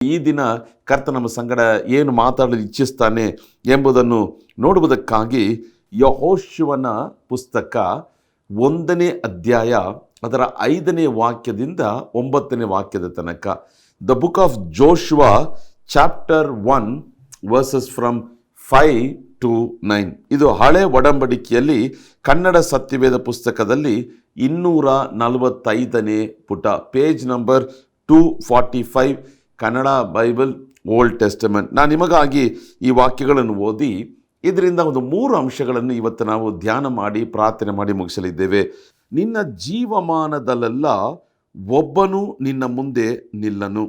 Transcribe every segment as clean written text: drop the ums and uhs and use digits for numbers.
ಈ ದಿನ ಕರ್ತ ನಮ್ಮ ಸಂಗಡ ಏನು ಮಾತಾಡಲು ಇಚ್ಛಿಸ್ತಾನೆ ಎಂಬುದನ್ನು ನೋಡುವುದಕ್ಕಾಗಿ ಯೆಹೋಶುವನ ಪುಸ್ತಕ 1ನೇ ಅಧ್ಯಾಯ ಅದರ 5ನೇ ವಾಕ್ಯದಿಂದ 9ನೇ ವಾಕ್ಯದ ತನಕ. The book of Joshua chapter 1 versus from 5 to 9. ಇದು ಹಳೆ ಒಡಂಬಡಿಕೆಯಲ್ಲಿ ಕನ್ನಡ ಸತ್ಯವೇದ ಪುಸ್ತಕದಲ್ಲಿ 245ನೇ ಪುಟ, page number 245, Kannada Bible old Testament. ನಾನು ನಿಮಗಾಗಿ ಈ ವಾಕ್ಯಗಳನ್ನು ಓದಿ ಇದರಿಂದ ಒಂದು 3 ಅಂಶಗಳನ್ನು ಇವತ್ತು ನಾವು ಧ್ಯಾನ ಮಾಡಿ ಪ್ರಾರ್ಥನೆ ಮಾಡಿ ಮುಗಿಸಲಿದ್ದೇವೆ. ನಿನ್ನ ಜೀವಮಾನದಲ್ಲೆಲ್ಲ ಒಬ್ಬನು ನಿನ್ನ ಮುಂದೆ ನಿಲ್ಲನು.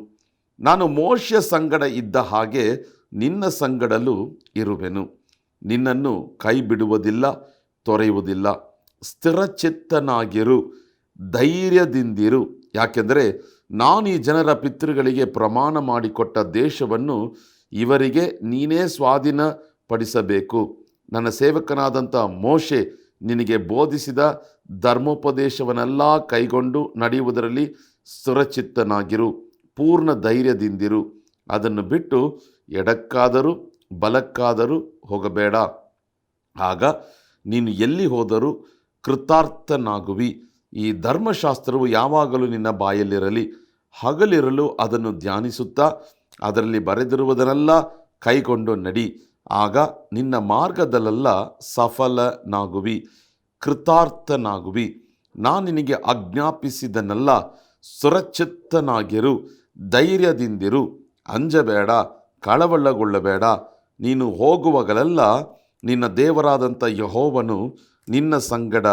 ನಾನು ಮೋಶೆಯ ಸಂಗಡ ಇದ್ದ ಹಾಗೆ ನಿನ್ನ ಸಂಗಡಲೂ ಇರುವೆನು. ನಿನ್ನನ್ನು ಕೈ ಬಿಡುವುದಿಲ್ಲ, ತೊರೆಯುವುದಿಲ್ಲ. ಸ್ಥಿರಚಿತ್ತನಾಗಿರು, ಧೈರ್ಯದಿಂದಿರು. ಯಾಕೆಂದರೆ ನಾನು ಈ ಜನರ ಪಿತೃಗಳಿಗೆ ಪ್ರಮಾಣ ಮಾಡಿಕೊಟ್ಟ ದೇಶವನ್ನು ಇವರಿಗೆ ನೀನೇ ಸ್ವಾಧೀನಪಡಿಸಬೇಕು. ನನ್ನ ಸೇವಕನಾದಂಥ ಮೋಶೆ ನಿನಗೆ ಬೋಧಿಸಿದ ಧರ್ಮೋಪದೇಶವನ್ನೆಲ್ಲ ಕೈಗೊಂಡು ನಡೆಯುವುದರಲ್ಲಿ ಸ್ಥಿರಚಿತ್ತನಾಗಿರು, ಪೂರ್ಣ ಧೈರ್ಯದಿಂದಿರು. ಅದನ್ನು ಬಿಟ್ಟು ಎಡಕ್ಕಾದರೂ ಬಲಕ್ಕಾದರೂ ಹೋಗಬೇಡ. ಆಗ ನೀನು ಎಲ್ಲಿ ಹೋದರೂ ಕೃತಾರ್ಥನಾಗುವಿ. ಈ ಧರ್ಮಶಾಸ್ತ್ರವು ಯಾವಾಗಲೂ ನಿನ್ನ ಬಾಯಲ್ಲಿರಲಿ. ಹಗಲಿರಲು ಅದನ್ನು ಧ್ಯಾನಿಸುತ್ತಾ ಅದರಲ್ಲಿ ಬರೆದಿರುವುದನ್ನೆಲ್ಲ ಕೈಗೊಂಡು ನಡಿ. ಆಗ ನಿನ್ನ ಮಾರ್ಗದಲ್ಲೆಲ್ಲ ಸಫಲನಾಗುವಿ, ಕೃತಾರ್ಥನಾಗುವಿ. ನಾನು ನಿನಗೆ ಆಜ್ಞಾಪಿಸಿದನೆಲ್ಲ ಸುರಚಿತ್ತನಾಗಿರು, ಧೈರ್ಯದಿಂದಿರು, ಅಂಜಬೇಡ, ಕಳವಳಗೊಳ್ಳಬೇಡ. ನೀನು ಹೋಗುವಾಗಲೆಲ್ಲ ನಿನ್ನ ದೇವರಾದಂಥ ಯೆಹೋವನು ನಿನ್ನ ಸಂಗಡ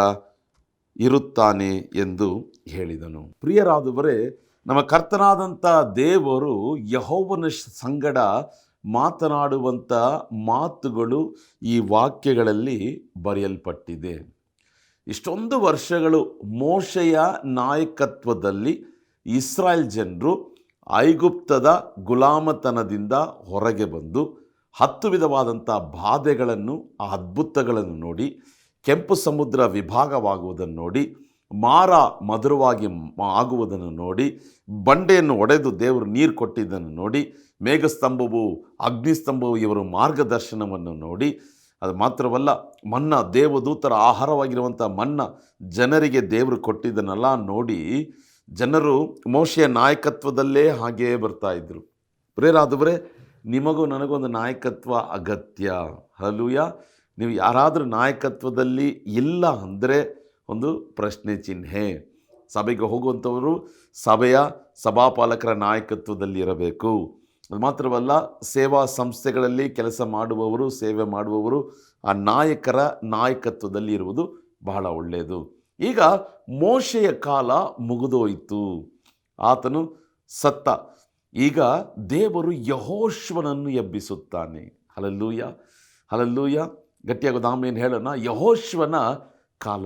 ಇರುತ್ತಾನೆ ಎಂದು ಹೇಳಿದನು. ಪ್ರಿಯರಾದವರೇ, ನಮ್ಮ ಕರ್ತನಾದಂಥ ದೇವರು ಯೆಹೋವನ ಸಂಗಡ ಮಾತನಾಡುವಂಥ ಮಾತುಗಳು ಈ ವಾಕ್ಯಗಳಲ್ಲಿ ಬರೆಯಲ್ಪಟ್ಟಿದೆ. ಇಷ್ಟೊಂದು ವರ್ಷಗಳು ಮೋಶೆಯ ನಾಯಕತ್ವದಲ್ಲಿ ಇಸ್ರಾಯೇಲ್ ಜನರು ಐಗುಪ್ತದ ಗುಲಾಮತನದಿಂದ ಹೊರಗೆ ಬಂದು 10 ವಿಧವಾದಂಥ ಬಾಧೆಗಳನ್ನು, ಆ ಅದ್ಭುತಗಳನ್ನು ನೋಡಿ, ಕೆಂಪು ಸಮುದ್ರ ವಿಭಾಗವಾಗುವುದನ್ನು ನೋಡಿ, ಮಾರ ಮಧುರವಾಗಿ ಆಗುವುದನ್ನು ನೋಡಿ, ಬಂಡೆಯನ್ನು ಒಡೆದು ದೇವರು ನೀರು ಕೊಟ್ಟಿದ್ದನ್ನು ನೋಡಿ, ಮೇಘಸ್ತಂಭವು ಅಗ್ನಿಸ್ತಂಭವು ಇವರು ಮಾರ್ಗದರ್ಶನವನ್ನು ನೋಡಿ, ಅದು ಮಾತ್ರವಲ್ಲ ಮನ್ನಾ, ದೇವದೂತರ ಆಹಾರವಾಗಿರುವಂಥ ಮನ್ನಾ ಜನರಿಗೆ ದೇವರು ಕೊಟ್ಟಿದ್ದನ್ನೆಲ್ಲ ನೋಡಿ ಜನರು ಮೋಶೆಯ ನಾಯಕತ್ವದಲ್ಲೇ ಹಾಗೆಯೇ ಬರ್ತಾಯಿದ್ರು. ಪ್ರಿಯರಾದವರೇ, ನಿಮಗೂ ನನಗೊಂದು ನಾಯಕತ್ವ ಅಗತ್ಯ. ಹಲ್ಲೂಯ. ನೀವು ಯಾರಾದರೂ ನಾಯಕತ್ವದಲ್ಲಿ ಇಲ್ಲ ಅಂದರೆ ಒಂದು ಪ್ರಶ್ನೆ ಚಿಹ್ನೆ. ಸಭೆಗೆ ಹೋಗುವಂಥವರು ಸಭೆಯ ಸಭಾಪಾಲಕರ ನಾಯಕತ್ವದಲ್ಲಿ ಇರಬೇಕು. ಅದು ಮಾತ್ರವಲ್ಲ, ಸೇವಾ ಸಂಸ್ಥೆಗಳಲ್ಲಿ ಕೆಲಸ ಮಾಡುವವರು, ಸೇವೆ ಮಾಡುವವರು ಆ ನಾಯಕರ ನಾಯಕತ್ವದಲ್ಲಿ ಇರುವುದು ಬಹಳ ಒಳ್ಳೆಯದು. ಈಗ ಮೋಶೆಯ ಕಾಲ ಮುಗಿದೋಯಿತು, ಆತನು ಸತ್ತ. ಈಗ ದೇವರು ಯೆಹೋಶುವನನ್ನು ಎಬ್ಬಿಸುತ್ತಾನೆ. Hallelujah, hallelujah. ಗಟ್ಟಿಯಾಗೋದು ಆಮೇಲೆ ಹೇಳೋಣ. ಯೆಹೋಶುವನ ಕಾಲ.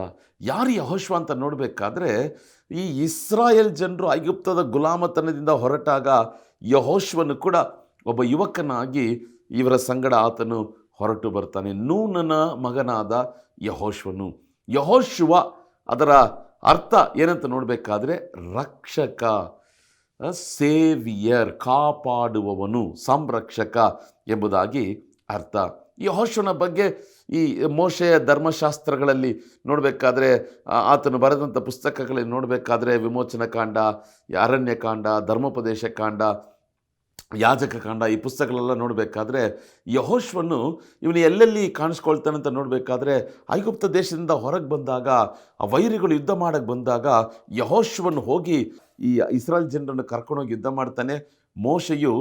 ಯಾರು ಯೆಹೋಶುವ ಅಂತ ನೋಡಬೇಕಾದ್ರೆ, ಈ ಇಸ್ರಾಯೇಲ್ ಜನರು ಐಗುಪ್ತದ ಗುಲಾಮತನದಿಂದ ಹೊರಟಾಗ ಯೆಹೋಶುವನು ಕೂಡ ಒಬ್ಬ ಯುವಕನಾಗಿ ಇವರ ಸಂಗಡ ಆತನು ಹೊರಟು ಬರ್ತಾನೆ. ನೂನನ ಮಗನಾದ ಯೆಹೋಶುವನು. ಯೆಹೋಶುವ ಅದರ ಅರ್ಥ ಏನಂತ ನೋಡಬೇಕಾದ್ರೆ ರಕ್ಷಕ, ಸೇವಿಯರ್, ಕಾಪಾಡುವವನು, ಸಂರಕ್ಷಕ ಎಂಬುದಾಗಿ ಅರ್ಥ. ಯೆಹೋಶುವನ ಬಗ್ಗೆ ಈ ಮೋಶೆಯ ಧರ್ಮಶಾಸ್ತ್ರಗಳಲ್ಲಿ ನೋಡಬೇಕಾದ್ರೆ, ಆತನು ಬರೆದಂಥ ಪುಸ್ತಕಗಳಲ್ಲಿ ನೋಡಬೇಕಾದ್ರೆ ವಿಮೋಚನ ಕಾಂಡ, ಅರಣ್ಯಕಾಂಡ, ಧರ್ಮೋಪದೇಶ ಕಾಂಡ, ಯಾಜಕ ಕಾಂಡ, ಈ ಪುಸ್ತಕಗಳೆಲ್ಲ ನೋಡಬೇಕಾದ್ರೆ ಯೆಹೋಶುವನು ಇವನು ಎಲ್ಲೆಲ್ಲಿ ಕಾಣಿಸ್ಕೊಳ್ತಾನೆ ಅಂತ ನೋಡಬೇಕಾದ್ರೆ, ಐಗುಪ್ತ ದೇಶದಿಂದ ಹೊರಗೆ ಬಂದಾಗ, ಆ ವೈರಿಗಳು ಯುದ್ಧ ಮಾಡೋಕ್ಕೆ ಬಂದಾಗ ಯೆಹೋಶುವನು ಹೋಗಿ ಈ ಇಸ್ರಾಯೇಲ್ ಜನರನ್ನು ಕರ್ಕೊಂಡೋಗಿ ಯುದ್ಧ ಮಾಡ್ತಾನೆ. ಮೋಶೆಯು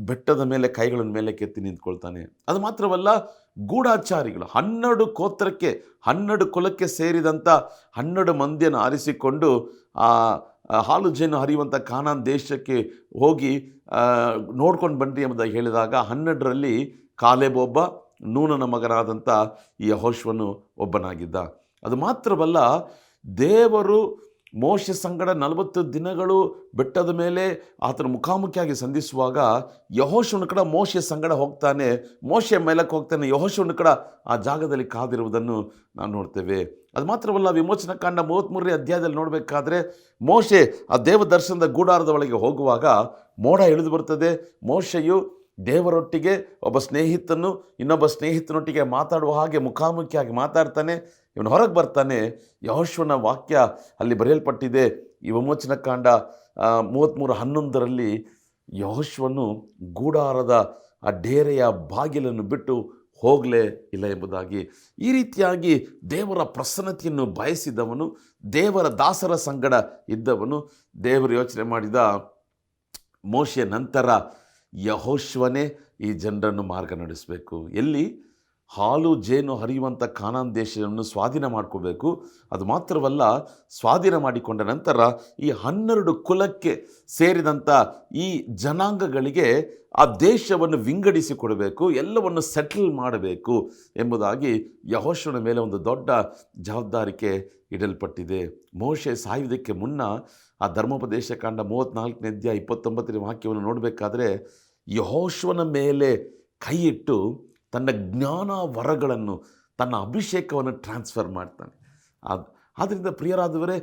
ಬೆಟ್ಟದ ಮೇಲೆ ಕೈಗಳ ಮೇಲೆ ಕೆತ್ತಿ ನಿಂತ್ಕೊಳ್ತಾನೆ. ಅದು ಮಾತ್ರವಲ್ಲ, ಗೂಢಾಚಾರಿಗಳು 12 ಗೋತ್ರಕ್ಕೆ 12 ಕುಲಕ್ಕೆ ಸೇರಿದಂಥ 12 ಮಂದಿಯನ್ನು ಆರಿಸಿಕೊಂಡು ಆ ಹಾಲು ಜೇನು ಹರಿಯುವಂಥ ಕಾನಾನ್ ದೇಶಕ್ಕೆ ಹೋಗಿ ನೋಡ್ಕೊಂಡು ಬನ್ನಿರಿ ಎಂಬುದಾಗಿ ಹೇಳಿದಾಗ 12ರಲ್ಲಿ ಕಾಲೇಬ್ ಒಬ್ಬ, ನೂನನ ಮಗನಾದಂಥ ಈ ಯೆಹೋಶುವನು ಒಬ್ಬನಾಗಿದ್ದ. ಅದು ಮಾತ್ರವಲ್ಲ, ದೇವರು ಮೋಶೆ ಸಂಗಡ 40 ದಿನಗಳು ಬೆಟ್ಟದ ಮೇಲೆ ಆತನ ಮುಖಾಮುಖಿಯಾಗಿ ಸಂಧಿಸುವಾಗ ಯೆಹೋಶುವನ ಕಡೆ ಮೋಶೆ ಸಂಗಡ ಹೋಗ್ತಾನೆ, ಮೋಶೆ ಮೇಲಕ್ಕೆ ಹೋಗ್ತಾನೆ, ಯೆಹೋಶುವನ ಕಡೆ ಆ ಜಾಗದಲ್ಲಿ ಕಾದಿರುವುದನ್ನು ನಾವು ನೋಡ್ತೇವೆ. ಅದು ಮಾತ್ರವಲ್ಲ, ವಿಮೋಚನಾ ಕಾಂಡ 33ನೇ ಅಧ್ಯಾಯದಲ್ಲಿ ನೋಡಬೇಕಾದ್ರೆ ಮೋಶೆ ಆ ದೇವ ದರ್ಶನದ ಗುಡಾರದ ಒಳಗೆ ಹೋಗುವಾಗ ಮೋಡ ಇಳಿದು ಬರ್ತದೆ. ಮೋಶೆಯು ದೇವರೊಟ್ಟಿಗೆ ಒಬ್ಬ ಸ್ನೇಹಿತನು ಇನ್ನೊಬ್ಬ ಸ್ನೇಹಿತನೊಟ್ಟಿಗೆ ಮಾತಾಡುವ ಹಾಗೆ ಮುಖಾಮುಖಿಯಾಗಿ ಮಾತಾಡ್ತಾನೆ. ಇವನು ಹೊರಗೆ ಬರ್ತಾನೆ. ಯೆಹೋಶುವನ ವಾಕ್ಯ ಅಲ್ಲಿ ಬರೆಯಲ್ಪಟ್ಟಿದೆ. ಈ ವಿಮೋಚನಾ ಕಾಂಡ 33:11 ಯೆಹೋಶುವನು ಗೂಡಾರದ ಆ ಡೇರೆಯ ಬಾಗಿಲನ್ನು ಬಿಟ್ಟು ಹೋಗಲೇ ಇಲ್ಲ ಎಂಬುದಾಗಿ. ಈ ರೀತಿಯಾಗಿ ದೇವರ ಪ್ರಸನ್ನತೆಯನ್ನು ಬಯಸಿದವನು, ದೇವರ ದಾಸರ ಸಂಗಡ ಇದ್ದವನು. ದೇವರು ಯೋಚನೆ ಮಾಡಿದ, ಮೋಶೆ ನಂತರ ಯೆಹೋಶುವನೇ ಈ ಜನರನ್ನು ಮಾರ್ಗ ನಡೆಸಬೇಕು. ಎಲ್ಲಿ? ಹಾಲು ಜೇನು ಹರಿಯುವಂಥ ಕಾನಾನ್ ದೇಶವನ್ನು ಸ್ವಾಧೀನ ಮಾಡ್ಕೋಬೇಕು. ಅದು ಮಾತ್ರವಲ್ಲ, ಸ್ವಾಧೀನ ಮಾಡಿಕೊಂಡ ನಂತರ ಈ 12 ಕುಲಕ್ಕೆ ಸೇರಿದಂಥ ಈ ಜನಾಂಗಗಳಿಗೆ ಆ ದೇಶವನ್ನು ವಿಂಗಡಿಸಿ ಕೊಡಬೇಕು, ಎಲ್ಲವನ್ನು ಸೆಟಲ್ ಮಾಡಬೇಕು ಎಂಬುದಾಗಿ ಯೆಹೋಶುವನ ಮೇಲೆ ಒಂದು ದೊಡ್ಡ ಜವಾಬ್ದಾರಿಕೆ ಇಡಲ್ಪಟ್ಟಿದೆ. ಮೋಶೆ ಸಾಯುವುದಕ್ಕೆ ಮುನ್ನ ಆ ಧರ್ಮೋಪದೇಶ ಕಾಂಡ 34ನೇ ಅಧ್ಯಾಯ 29ನೇ ವಾಕ್ಯವನ್ನು ನೋಡಬೇಕಾದ್ರೆ ಯೆಹೋಶುವನ ಮೇಲೆ ಕೈ ಇಟ್ಟು ತನ್ನ ಜ್ಞಾನ ವರಗಳನ್ನು, ತನ್ನ ಅಭಿಷೇಕವನ್ನು ಟ್ರಾನ್ಸ್ಫರ್ ಮಾಡ್ತಾನೆ. ಆದ್ದರಿಂದ ಪ್ರಿಯರಾದವರೇ,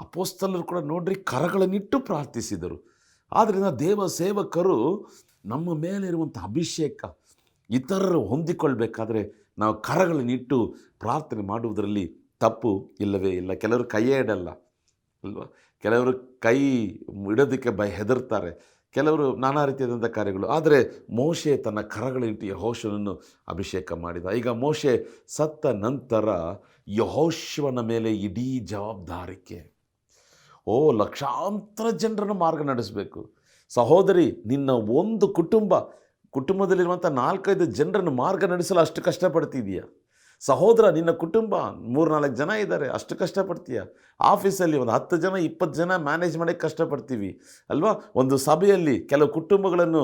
ಅಪೊಸ್ತಲರು ಕೂಡ ನೋಡ್ರಿ ಕರಗಳನ್ನಿಟ್ಟು ಪ್ರಾರ್ಥಿಸಿದರು. ಆದ್ದರಿಂದ ದೇವ ಸೇವಕರು ನಮ್ಮ ಮೇಲೆ ಇರುವಂಥ ಅಭಿಷೇಕ ಇತರರು ಹೊಂದಿಕೊಳ್ಬೇಕಾದ್ರೆ ನಾವು ಕರಗಳನ್ನಿಟ್ಟು ಪ್ರಾರ್ಥನೆ ಮಾಡುವುದರಲ್ಲಿ ತಪ್ಪು ಇಲ್ಲವೇ ಇಲ್ಲ. ಕೆಲವರು ಕೈಯೇ ಇಡಲ್ಲ ಅಲ್ವಾ, ಕೆಲವರು ಕೈ ಇಡೋದಕ್ಕೆ ಹೆದರ್ತಾರೆ, ಕೆಲವರು ನಾನಾ ರೀತಿಯಾದಂಥ ಕಾರ್ಯಗಳು. ಆದರೆ ಮೋಶೆ ತನ್ನ ಕರಗಳಿಟ್ಟು ಯೆಹೋಶುವನನ್ನು ಅಭಿಷೇಕ ಮಾಡಿದ. ಈಗ ಮೋಶೆ ಸತ್ತ ನಂತರ ಯೆಹೋಶುವನ ಮೇಲೆ ಇಡೀ ಜವಾಬ್ದಾರಿಕೆ. ಲಕ್ಷಾಂತರ ಜನರನ್ನು ಮಾರ್ಗ ನಡೆಸಬೇಕು. ಸಹೋದರಿ, ನಿನ್ನ ಒಂದು ಕುಟುಂಬದಲ್ಲಿರುವಂಥ 4-5 ಜನರನ್ನು ಮಾರ್ಗ ನಡೆಸಲು ಅಷ್ಟು ಕಷ್ಟಪಡ್ತಿದೀಯ. ಸಹೋದರ, ನಿನ್ನ ಕುಟುಂಬ 3-4 ಜನ ಇದ್ದಾರೆ, ಅಷ್ಟು ಕಷ್ಟಪಡ್ತೀಯ. ಆಫೀಸಲ್ಲಿ ಒಂದು 10 ಜನ 20 ಜನ ಮ್ಯಾನೇಜ್ ಮಾಡೋಕ್ಕೆ ಕಷ್ಟಪಡ್ತೀವಿ ಅಲ್ವಾ. ಒಂದು ಸಭೆಯಲ್ಲಿ ಕೆಲವು ಕುಟುಂಬಗಳನ್ನು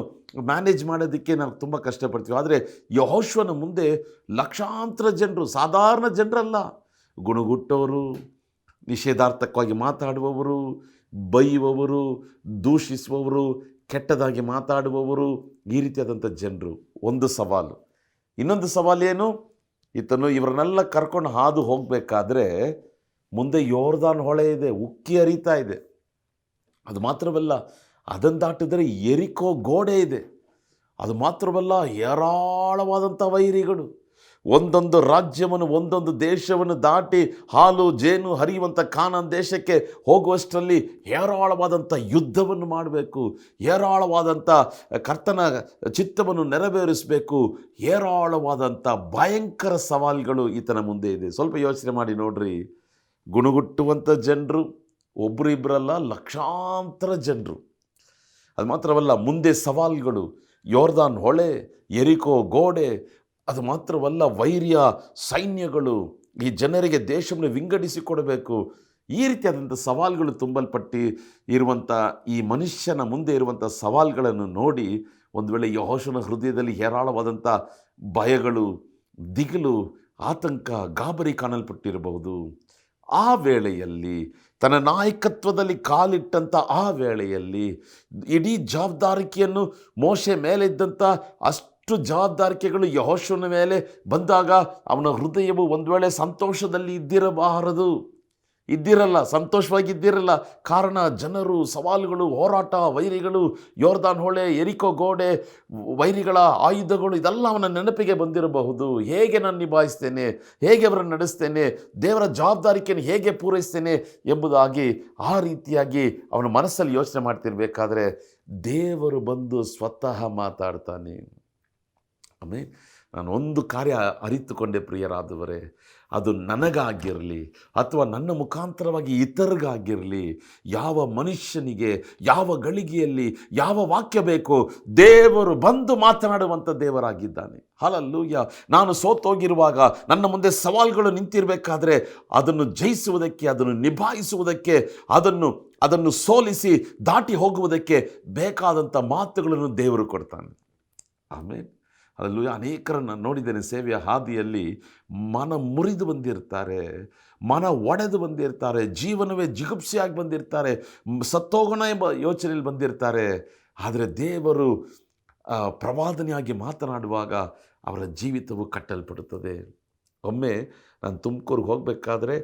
ಮ್ಯಾನೇಜ್ ಮಾಡೋದಕ್ಕೆ ನಾವು ತುಂಬ ಕಷ್ಟಪಡ್ತೀವಿ. ಆದರೆ ಯೆಹೋಶುವನ ಮುಂದೆ ಲಕ್ಷಾಂತರ ಜನರು, ಸಾಧಾರಣ ಜನರಲ್ಲ, ಗುಣಗುಟ್ಟವರು, ನಿಷೇಧಾರ್ಥಕವಾಗಿ ಮಾತಾಡುವವರು, ಬೈಯುವವರು, ದೂಷಿಸುವವರು, ಕೆಟ್ಟದಾಗಿ ಮಾತಾಡುವವರು, ಈ ರೀತಿಯಾದಂಥ ಜನರು. ಒಂದು ಸವಾಲು. ಇನ್ನೊಂದು ಸವಾಲೇನು? ಇವರನ್ನೆಲ್ಲ ಕರ್ಕೊಂಡು ಹಾದು ಹೋಗಬೇಕಾದ್ರೆ ಮುಂದೆ ಯೋರ್ದಾನ್ ಹೊಳೆ ಇದೆ, ಉಕ್ಕಿ ಹರಿತಾ ಇದೆ. ಅದು ಮಾತ್ರವಲ್ಲ, ಅದನ್ನು ದಾಟಿದರೆ ಯೆರಿಕೋ ಗೋಡೆ ಇದೆ. ಅದು ಮಾತ್ರವಲ್ಲ, ಹೇರಾಳವಾದಂಥ ವೈರಿಗಳು. ಒಂದೊಂದು ರಾಜ್ಯವನ್ನು, ಒಂದೊಂದು ದೇಶವನ್ನು ದಾಟಿ ಹಾಲು ಜೇನು ಹರಿಯುವಂಥ ಕಾನಾನ್ ದೇಶಕ್ಕೆ ಹೋಗುವಷ್ಟರಲ್ಲಿ ಹೇರಾಳವಾದಂಥ ಯುದ್ಧವನ್ನು ಮಾಡಬೇಕು, ಹೇರಾಳವಾದಂಥ ಕರ್ತನ ಚಿತ್ತವನ್ನು ನೆರವೇರಿಸಬೇಕು. ಹೇರಾಳವಾದಂಥ ಭಯಂಕರ ಸವಾಲುಗಳು ಈತನ ಮುಂದೆ ಇದೆ. ಸ್ವಲ್ಪ ಯೋಚನೆ ಮಾಡಿ ನೋಡ್ರಿ. ಗುಣಗುಟ್ಟುವಂಥ ಜನರು ಒಬ್ಬರು ಇಬ್ಬರಲ್ಲ, ಲಕ್ಷಾಂತರ ಜನರು. ಅದು ಮಾತ್ರವಲ್ಲ, ಮುಂದೆ ಸವಾಲುಗಳು, ಯೋರ್ದಾನ್ ಹೊಳೆ, ಯೆರಿಕೋ ಗೋಡೆ. ಅದು ಮಾತ್ರವಲ್ಲ, ವೈರ್ಯ ಸೈನ್ಯಗಳು, ಈ ಜನರಿಗೆ ದೇಶವನ್ನು ವಿಂಗಡಿಸಿಕೊಡಬೇಕು. ಈ ರೀತಿಯಾದಂಥ ಸವಾಲುಗಳು ತುಂಬಲ್ಪಟ್ಟು ಇರುವಂಥ ಈ ಮನುಷ್ಯನ ಮುಂದೆ ಇರುವಂಥ ಸವಾಲುಗಳನ್ನು ನೋಡಿ ಒಂದು ವೇಳೆ ಯೆಹೋಶುವನ ಹೃದಯದಲ್ಲಿ ಹೇರಾಳವಾದಂಥ ಭಯಗಳು, ದಿಗಿಲು, ಆತಂಕ, ಗಾಬರಿ ಕಾಣಲ್ಪಟ್ಟಿರಬಹುದು. ಆ ವೇಳೆಯಲ್ಲಿ, ತನ್ನ ನಾಯಕತ್ವದಲ್ಲಿ ಕಾಲಿಟ್ಟಂಥ ಆ ವೇಳೆಯಲ್ಲಿ ಇಡೀ ಜವಾಬ್ದಾರಿಕೆಯನ್ನು ಮೋಶೆ ಮೇಲೆ ಇದ್ದಂಥ ಅಷ್ಟು ಜವಾಬ್ದಾರಿಕೆಗಳು ಯೆಹೋಶುವನ ಮೇಲೆ ಬಂದಾಗ ಅವನ ಹೃದಯವು ಒಂದು ವೇಳೆ ಸಂತೋಷದಲ್ಲಿ ಸಂತೋಷವಾಗಿದ್ದಿರಲ್ಲ. ಕಾರಣ ಜನರು, ಸವಾಲುಗಳು, ಹೋರಾಟ, ವೈರಿಗಳು, ಯೋರ್ದಾನ್ ಹೊಳೆ, ಯೆರಿಕೋ ಗೋಡೆ, ವೈರಿಗಳ ಆಯುಧಗಳು, ಇದೆಲ್ಲ ಅವನ ನೆನಪಿಗೆ ಬಂದಿರಬಹುದು. ಹೇಗೆ ನಾನು ನಿಭಾಯಿಸ್ತೇನೆ, ಹೇಗೆ ಅವರನ್ನು ನಡೆಸ್ತೇನೆ, ದೇವರ ಜವಾಬ್ದಾರಿಕೆಯನ್ನು ಹೇಗೆ ಪೂರೈಸ್ತೇನೆ ಎಂಬುದಾಗಿ ಆ ರೀತಿಯಾಗಿ ಅವನ ಮನಸ್ಸಲ್ಲಿ ಯೋಚನೆ ಮಾಡ್ತಿರ್ಬೇಕಾದ್ರೆ ದೇವರು ಬಂದು ಸ್ವತಃ ಮಾತಾಡ್ತಾನೆ. ಆಮೇಲೆ ನಾನು ಒಂದು ಕಾರ್ಯ ಅರಿತುಕೊಂಡೆ ಪ್ರಿಯರಾದವರೇ, ಅದು ನನಗಾಗಿರಲಿ ಅಥವಾ ನನ್ನ ಮುಖಾಂತರವಾಗಿ ಇತರಿಗಾಗಿರಲಿ, ಯಾವ ಮನುಷ್ಯನಿಗೆ ಯಾವ ಗಳಿಗೆಯಲ್ಲಿ ಯಾವ ವಾಕ್ಯ ಬೇಕೋ ದೇವರು ಬಂದು ಮಾತನಾಡುವಂಥ ದೇವರಾಗಿದ್ದಾನೆ. ಹಲ್ಲೆಲೂಯಾ. ನಾನು ಸೋತೋಗಿರುವಾಗ, ನನ್ನ ಮುಂದೆ ಸವಾಲುಗಳು ನಿಂತಿರಬೇಕಾದ್ರೆ ಅದನ್ನು ಜಯಿಸುವುದಕ್ಕೆ, ಅದನ್ನು ನಿಭಾಯಿಸುವುದಕ್ಕೆ, ಅದನ್ನು ಸೋಲಿಸಿ ದಾಟಿ ಹೋಗುವುದಕ್ಕೆ ಬೇಕಾದಂಥ ಮಾತುಗಳನ್ನು ದೇವರು ಕೊಡ್ತಾನೆ. ಆಮೇಲೆ ಅಲ್ಲೂ ಅನೇಕರನ್ನು ನೋಡಿದ್ದೇನೆ ಸೇವೆಯ ಹಾದಿಯಲ್ಲಿ ಮನ ಮುರಿದು ಬಂದಿರ್ತಾರೆ, ಮನ ಒಡೆದು ಬಂದಿರ್ತಾರೆ, ಜೀವನವೇ ಜಿಗುಪ್ಸೆಯಾಗಿ ಬಂದಿರ್ತಾರೆ, ಸತ್ತೋಗೋಣ ಎಂಬ ಯೋಚನೆಯಲ್ಲಿ ಬಂದಿರ್ತಾರೆ. ಆದರೆ ದೇವರು ಪ್ರವಾದನೆಯಾಗಿ ಮಾತನಾಡುವಾಗ ಅವರ ಜೀವಿತವು ಕಟ್ಟಲ್ಪಡುತ್ತದೆ. ಒಮ್ಮೆ ನಾನು ತುಮಕೂರಿಗೆ ಹೋಗಬೇಕಾದ್ರೆ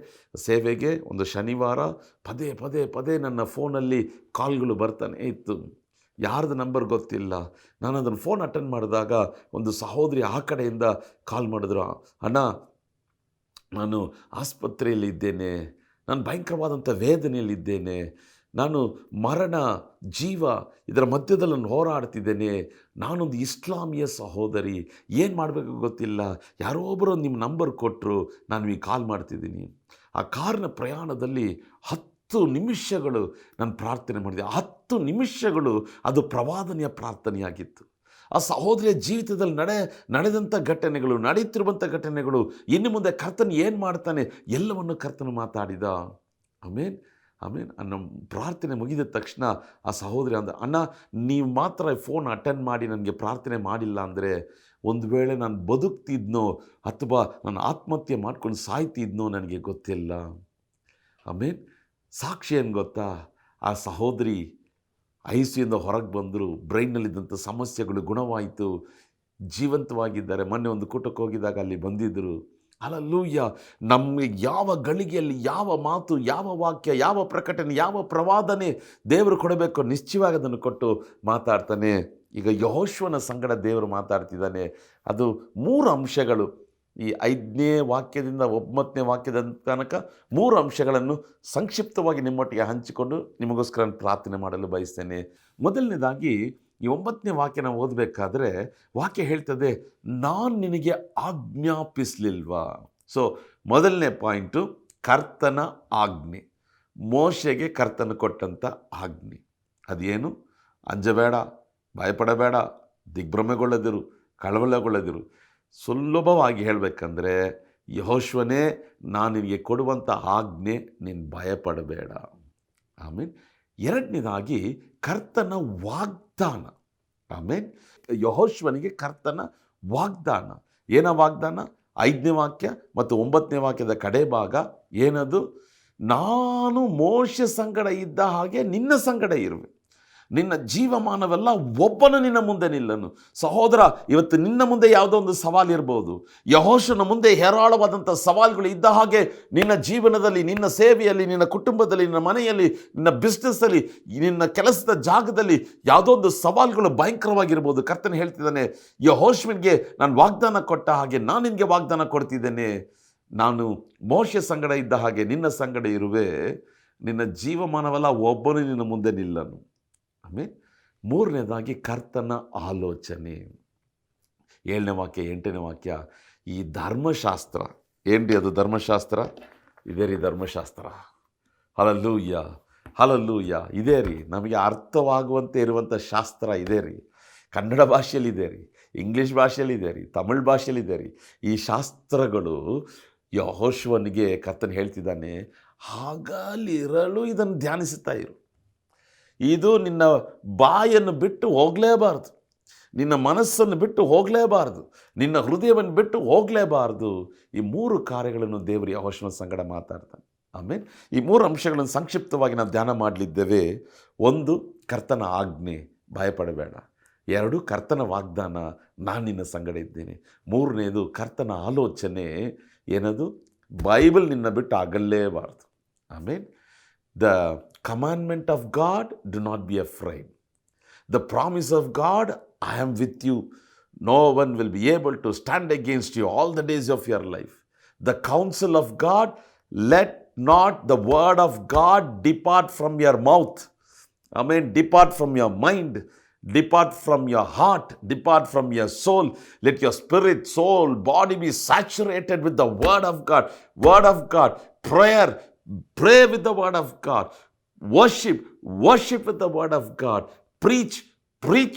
ಸೇವೆಗೆ ಒಂದು ಶನಿವಾರ ಪದೇ ಪದೇ ಪದೇ ನನ್ನ ಫೋನಲ್ಲಿ ಕಾಲ್ಗಳು ಬರ್ತಾನೆ ಇತ್ತು. ಯಾರ್ದು ನಂಬರ್ ಗೊತ್ತಿಲ್ಲ. ನಾನು ಅದನ್ನು ಫೋನ್ ಅಟೆಂಡ್ ಮಾಡಿದಾಗ ಒಂದು ಸಹೋದರಿ ಆ ಕಡೆಯಿಂದ ಕಾಲ್ ಮಾಡಿದ್ರು, ಅಣ್ಣ ನಾನು ಆಸ್ಪತ್ರೆಯಲ್ಲಿದ್ದೇನೆ, ನಾನು ಭಯಂಕರವಾದಂಥ ವೇದನೆಯಲ್ಲಿದ್ದೇನೆ, ನಾನು ಮರಣ ಜೀವ ಇದರ ಮಧ್ಯದಲ್ಲಿ ನಾನು ಹೋರಾಡ್ತಿದ್ದೇನೆ, ನಾನೊಂದು ಇಸ್ಲಾಮಿಯ ಸಹೋದರಿ, ಏನು ಮಾಡಬೇಕು ಗೊತ್ತಿಲ್ಲ, ಯಾರೋ ಒಬ್ಬರು ನಿಮ್ಮ ನಂಬರ್ ಕೊಟ್ಟರು, ನಾನು ಈಗ ಕಾಲ್ ಮಾಡ್ತಿದ್ದೀನಿ. ಆ ಕಾರ್ನ ಪ್ರಯಾಣದಲ್ಲಿ 10 ನಿಮಿಷಗಳು ನಾನು ಪ್ರಾರ್ಥನೆ ಮಾಡಿದೆ. 10 ನಿಮಿಷಗಳು ಅದು ಪ್ರವಾದನೆಯ ಪ್ರಾರ್ಥನೆಯಾಗಿತ್ತು. ಆ ಸಹೋದರಿಯ ಜೀವಿತದಲ್ಲಿ ನಡೆದಂಥ ಘಟನೆಗಳು, ನಡೀತಿರುವಂಥ ಘಟನೆಗಳು, ಇನ್ನು ಮುಂದೆ ಕರ್ತನು ಏನು ಮಾಡ್ತಾನೆ ಎಲ್ಲವನ್ನು ಕರ್ತನು ಮಾತಾಡಿದ. ಆಮೇನ್ ಆಮೇನ್. ನಮ್ಮ ಪ್ರಾರ್ಥನೆ ಮುಗಿದ ತಕ್ಷಣ ಆ ಸಹೋದರಿ ಅಂದ, ಅಣ್ಣ ನೀವು ಮಾತ್ರ ಫೋನ್ ಅಟೆಂಡ್ ಮಾಡಿ ನನಗೆ ಪ್ರಾರ್ಥನೆ ಮಾಡಿಲ್ಲ ಅಂದರೆ ಒಂದು ವೇಳೆ ನಾನು ಬದುಕ್ತಿದ್ನೋ ಅಥವಾ ನಾನು ಆತ್ಮಹತ್ಯೆ ಮಾಡ್ಕೊಂಡು ಸಾಯ್ತಿದ್ನೋ ನನಗೆ ಗೊತ್ತಿಲ್ಲ. ಆಮೇನ್. ಸಾಕ್ಷಿ ಏನು ಗೊತ್ತಾ, ಆ ಸಹೋದರಿ ಐಸಿಯಿಂದ ಹೊರಗೆ ಬಂದರು, ಬ್ರೈನ್ನಲ್ಲಿದ್ದಂಥ ಸಮಸ್ಯೆಗಳು ಗುಣವಾಯಿತು, ಜೀವಂತವಾಗಿದ್ದಾರೆ. ಮೊನ್ನೆ ಒಂದು ಕೂಟಕ್ಕೆ ಹೋಗಿದಾಗ ಅಲ್ಲಿ ಬಂದಿದ್ದರು. ಹಲ್ಲೆಲೂಯಾ. ನಮಗೆ ಯಾವ ಗಳಿಗೆಯಲ್ಲಿ ಯಾವ ಮಾತು, ಯಾವ ವಾಕ್ಯ, ಯಾವ ಪ್ರಕಟಣೆ, ಯಾವ ಪ್ರವಾದನೆ ದೇವರು ಕೊಡಬೇಕು ನಿಶ್ಚಯವಾಗಿ ಅದನ್ನು ಕೊಟ್ಟು ಮಾತಾಡ್ತಾನೆ. ಈಗ ಯೆಹೋಶುವನ ಸಂಗಡ ದೇವರು ಮಾತಾಡ್ತಿದ್ದಾನೆ. ಅದು 3 ಅಂಶಗಳು. ಈ 5ನೇ ವಾಕ್ಯದಿಂದ 9ನೇ ವಾಕ್ಯದ ತನಕ 3 ಅಂಶಗಳನ್ನು ಸಂಕ್ಷಿಪ್ತವಾಗಿ ನಿಮ್ಮೊಟ್ಟಿಗೆ ಹಂಚಿಕೊಂಡು ನಿಮಗೋಸ್ಕರ ಪ್ರಾರ್ಥನೆ ಮಾಡಲು ಬಯಸ್ತೇನೆ. ಮೊದಲನೇದಾಗಿ ಈ 9ನೇ ವಾಕ್ಯನ ಓದಬೇಕಾದ್ರೆ ವಾಕ್ಯ ಹೇಳ್ತದೆ, ನಾನು ನಿನಗೆ ಆಜ್ಞಾಪಿಸಲಿಲ್ವಾ. ಸೊ ಮೊದಲನೇ ಪಾಯಿಂಟು ಕರ್ತನ ಆಜ್ಞೆ. ಮೋಶೆಗೆ ಕರ್ತನ ಕೊಟ್ಟಂಥ ಆಜ್ಞೆ ಅದೇನು? ಅಂಜಬೇಡ, ಭಯಪಡಬೇಡ, ದಿಗ್ಭ್ರಮೆಗೊಳ್ಳದಿರು, ಕಳವಳಗೊಳ್ಳದಿರು. ಸುಲಭವಾಗಿ ಹೇಳಬೇಕಂದ್ರೆ ಯೆಹೋಶುವನೇ, ನಾನು ನಿನಗೆ ಕೊಡುವಂಥ ಆಜ್ಞೆ, ನೀನು ಭಯಪಡಬೇಡ. ಆಮೇಲೆ ಎರಡನೇದಾಗಿ ಕರ್ತನ ವಾಗ್ದಾನ. ಆಮೇಲೆ ಯೆಹೋಶುವನಿಗೆ ಕರ್ತನ ವಾಗ್ದಾನ. ಏನ ವಾಗ್ದಾನ? 5ನೇ ವಾಕ್ಯ ಮತ್ತು 9ನೇ ವಾಕ್ಯದ ಕಡೆ ಭಾಗ ಏನದು? ನಾನು ಮೋಶೆ ಸಂಗಡ ಇದ್ದ ಹಾಗೆ ನಿನ್ನ ಸಂಗಡ ಇರುವೆ, ನಿನ್ನ ಜೀವಮಾನವೆಲ್ಲ ಒಬ್ಬನು ನಿನ್ನ ಮುಂದೆ ನಿಲ್ಲನು. ಸಹೋದರ, ಇವತ್ತು ನಿನ್ನ ಮುಂದೆ ಯಾವುದೋ ಒಂದು ಸವಾಲು ಇರ್ಬೋದು. ಯೆಹೋಶುವನ ಮುಂದೆ ಹೇರಾಳವಾದಂಥ ಸವಾಲುಗಳು ಇದ್ದ ಹಾಗೆ ನಿನ್ನ ಜೀವನದಲ್ಲಿ, ನಿನ್ನ ಸೇವೆಯಲ್ಲಿ, ನಿನ್ನ ಕುಟುಂಬದಲ್ಲಿ, ನಿನ್ನ ಮನೆಯಲ್ಲಿ, ನಿನ್ನ ಬಿಸ್ನೆಸ್ಸಲ್ಲಿ, ನಿನ್ನ ಕೆಲಸದ ಜಾಗದಲ್ಲಿ ಯಾವುದೋ ಒಂದು ಸವಾಲುಗಳು ಭಯಂಕರವಾಗಿರ್ಬೋದು. ಕರ್ತನ ಹೇಳ್ತಿದ್ದಾನೆ, ಯೆಹೋಶುವನಿಗೆ ನಾನು ವಾಗ್ದಾನ ಕೊಟ್ಟ ಹಾಗೆ ನಾನು ನಿನಗೆ ವಾಗ್ದಾನ ಕೊಡ್ತಿದ್ದೇನೆ. ನಾನು ಮೋಶೆ ಸಂಗಡ ಇದ್ದ ಹಾಗೆ ನಿನ್ನ ಸಂಗಡ ಇರುವೆ, ನಿನ್ನ ಜೀವಮಾನವೆಲ್ಲ ಒಬ್ಬನು ನಿನ್ನ ಮುಂದೆ ನಿಲ್ಲನು. ಆಮೇಲೆ ಮೂರನೇದಾಗಿ ಕರ್ತನ ಆಲೋಚನೆ. 7ನೇ ವಾಕ್ಯ 8ನೇ ವಾಕ್ಯ. ಈ ಧರ್ಮಶಾಸ್ತ್ರ ಏನ್ರಿ? ಅದು ಧರ್ಮಶಾಸ್ತ್ರ ಇದೇ ರೀ. ಧರ್ಮಶಾಸ್ತ್ರ ಹಲ್ಲೆಲೂಯಾ, ಹಲ್ಲೆಲೂಯಾ, ಇದೇ ರೀ. ನಮಗೆ ಅರ್ಥವಾಗುವಂತೆ ಇರುವಂಥ ಶಾಸ್ತ್ರ ಇದೇ ರೀ. ಕನ್ನಡ ಭಾಷೆಯಲ್ಲಿದೆ ರೀ, ಇಂಗ್ಲೀಷ್ ಭಾಷೆಯಲ್ಲಿದೆ ರೀ, ತಮಿಳ್ ಭಾಷೆಯಲ್ಲಿದೆ ರೀ. ಈ ಶಾಸ್ತ್ರಗಳು ಯೆಹೋಶುವನಿಗೆ ಕರ್ತನು ಹೇಳ್ತಿದ್ದಾನೆ, ಹಗಲಿರಲು ಇದನ್ನು ಧ್ಯಾನಿಸುತ್ತಾ ಇರು. ಇದು ನಿನ್ನ ಬಾಯನ್ನು ಬಿಟ್ಟು ಹೋಗಲೇಬಾರ್ದು, ನಿನ್ನ ಮನಸ್ಸನ್ನು ಬಿಟ್ಟು ಹೋಗಲೇಬಾರ್ದು, ನಿನ್ನ ಹೃದಯವನ್ನು ಬಿಟ್ಟು ಹೋಗಲೇಬಾರ್ದು. ಈ 3 ಕಾರ್ಯಗಳನ್ನು ದೇವರು ಯೆಹೋಶುವನ ಸಂಗಡ ಮಾತಾಡ್ತಾನೆ. ಆಮೇಲೆ ಈ 3 ಅಂಶಗಳನ್ನು ಸಂಕ್ಷಿಪ್ತವಾಗಿ ನಾವು ಧ್ಯಾನ ಮಾಡಲಿದ್ದೇವೆ. 1, ಕರ್ತನ ಆಜ್ಞೆ, ಭಯಪಡಬೇಡ. 2, ಕರ್ತನ ವಾಗ್ದಾನ, ನಾನು ನಿನ್ನ ಸಂಗಡ ಇದ್ದೇನೆ. 3ನೇದು ಕರ್ತನ ಆಲೋಚನೆ, ಏನದು? ಬೈಬಲ್ ನಿನ್ನ ಬಿಟ್ಟು ಆಗಲೇಬಾರ್ದು. ಆಮೇಲೆ the commandment of God, do not be afraid. The promise of God, I am with you. No one will be able to stand against you all the days of your life. The counsel of God, let not the word of God depart from your mouth. Amen. Depart from your mind, depart from your heart, depart from your soul. Let your spirit, soul, body be saturated with the word of God. Word of God. Prayer, pray with the word of God. Worship with the word of God. Preach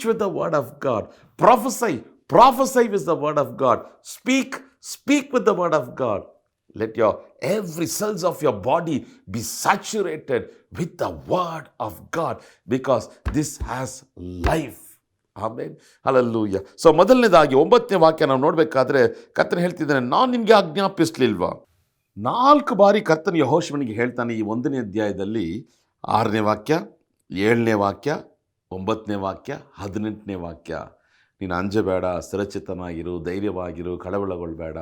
with the word of God. Prophesy with the word of God. Speak with the word of God. Let your every cells of your body be saturated with the word of God, because this has life. ಆಮೇಲೆ hallelujah. So ಮೊದಲನೇದಾಗಿ 9ನೇ ವಾಕ್ಯ ನಾವು ನೋಡಬೇಕಾದ್ರೆ ಕರ್ತನು ಹೇಳ್ತಿದ್ದಾನೆ, ನಾನು ನಿನಗೆ ಆಜ್ಞಾಪಿಸಲಿಲ್ವಾ? 4 ಬಾರಿ ಕರ್ತನು ಯೆಹೋಶುವನಿಗೆ ಹೇಳ್ತಾನೆ ಈ 1ನೇ ಅಧ್ಯಾಯದಲ್ಲಿ. 6ನೇ ವಾಕ್ಯ, 7ನೇ ವಾಕ್ಯ, 9ನೇ ವಾಕ್ಯ, 18ನೇ ವಾಕ್ಯ. ನೀನು ಅಂಜಬೇಡ, ಸ್ಥಿರಚಿತ್ತನಾಗಿರು, ಧೈರ್ಯವಾಗಿರು, ಕಳವಳಗೊಳ್ಳಬೇಡ.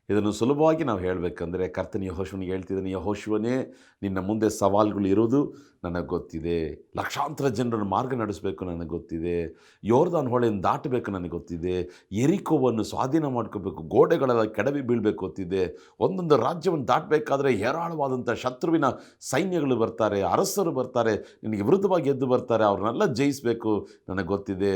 ಇದನ್ನು ಸುಲಭವಾಗಿ ನಾವು ಹೇಳಬೇಕಂದ್ರೆ ಕರ್ತನ ಯೆಹೋಶುವನಿಗೆ ಹೇಳ್ತಿದ್ದಾನೆ, ಯೆಹೋಶುವನೇ, ನಿನ್ನ ಮುಂದೆ ಸವಾಲುಗಳು ಇರೋದು ನನಗೆ ಗೊತ್ತಿದೆ. ಲಕ್ಷಾಂತರ ಜನರನ್ನು ಮಾರ್ಗ ನಡೆಸಬೇಕು ನನಗೆ ಗೊತ್ತಿದೆ. ಯೋರ್ದಾನ್ ಹೊಳೆಯನ್ನು ದಾಟಬೇಕು ನನಗೆ ಗೊತ್ತಿದೆ. ಎರಿಕೋವನ್ನು ಸ್ವಾಧೀನ ಮಾಡ್ಕೋಬೇಕು, ಗೋಡೆಗಳೆಲ್ಲ ಕೆಡವಿ ಬೀಳಬೇಕು ಗೊತ್ತಿದೆ. ಒಂದೊಂದು ರಾಜ್ಯವನ್ನು ದಾಟಬೇಕಾದ್ರೆ ಹೇರಾಳವಾದಂಥ ಶತ್ರುವಿನ ಸೈನ್ಯಗಳು ಬರ್ತಾರೆ, ಅರಸರು ಬರ್ತಾರೆ, ನಿನಗೆ ವಿರುದ್ಧವಾಗಿ ಎದ್ದು ಬರ್ತಾರೆ, ಅವ್ರನ್ನೆಲ್ಲ ಜಯಿಸಬೇಕು ನನಗೆ ಗೊತ್ತಿದೆ.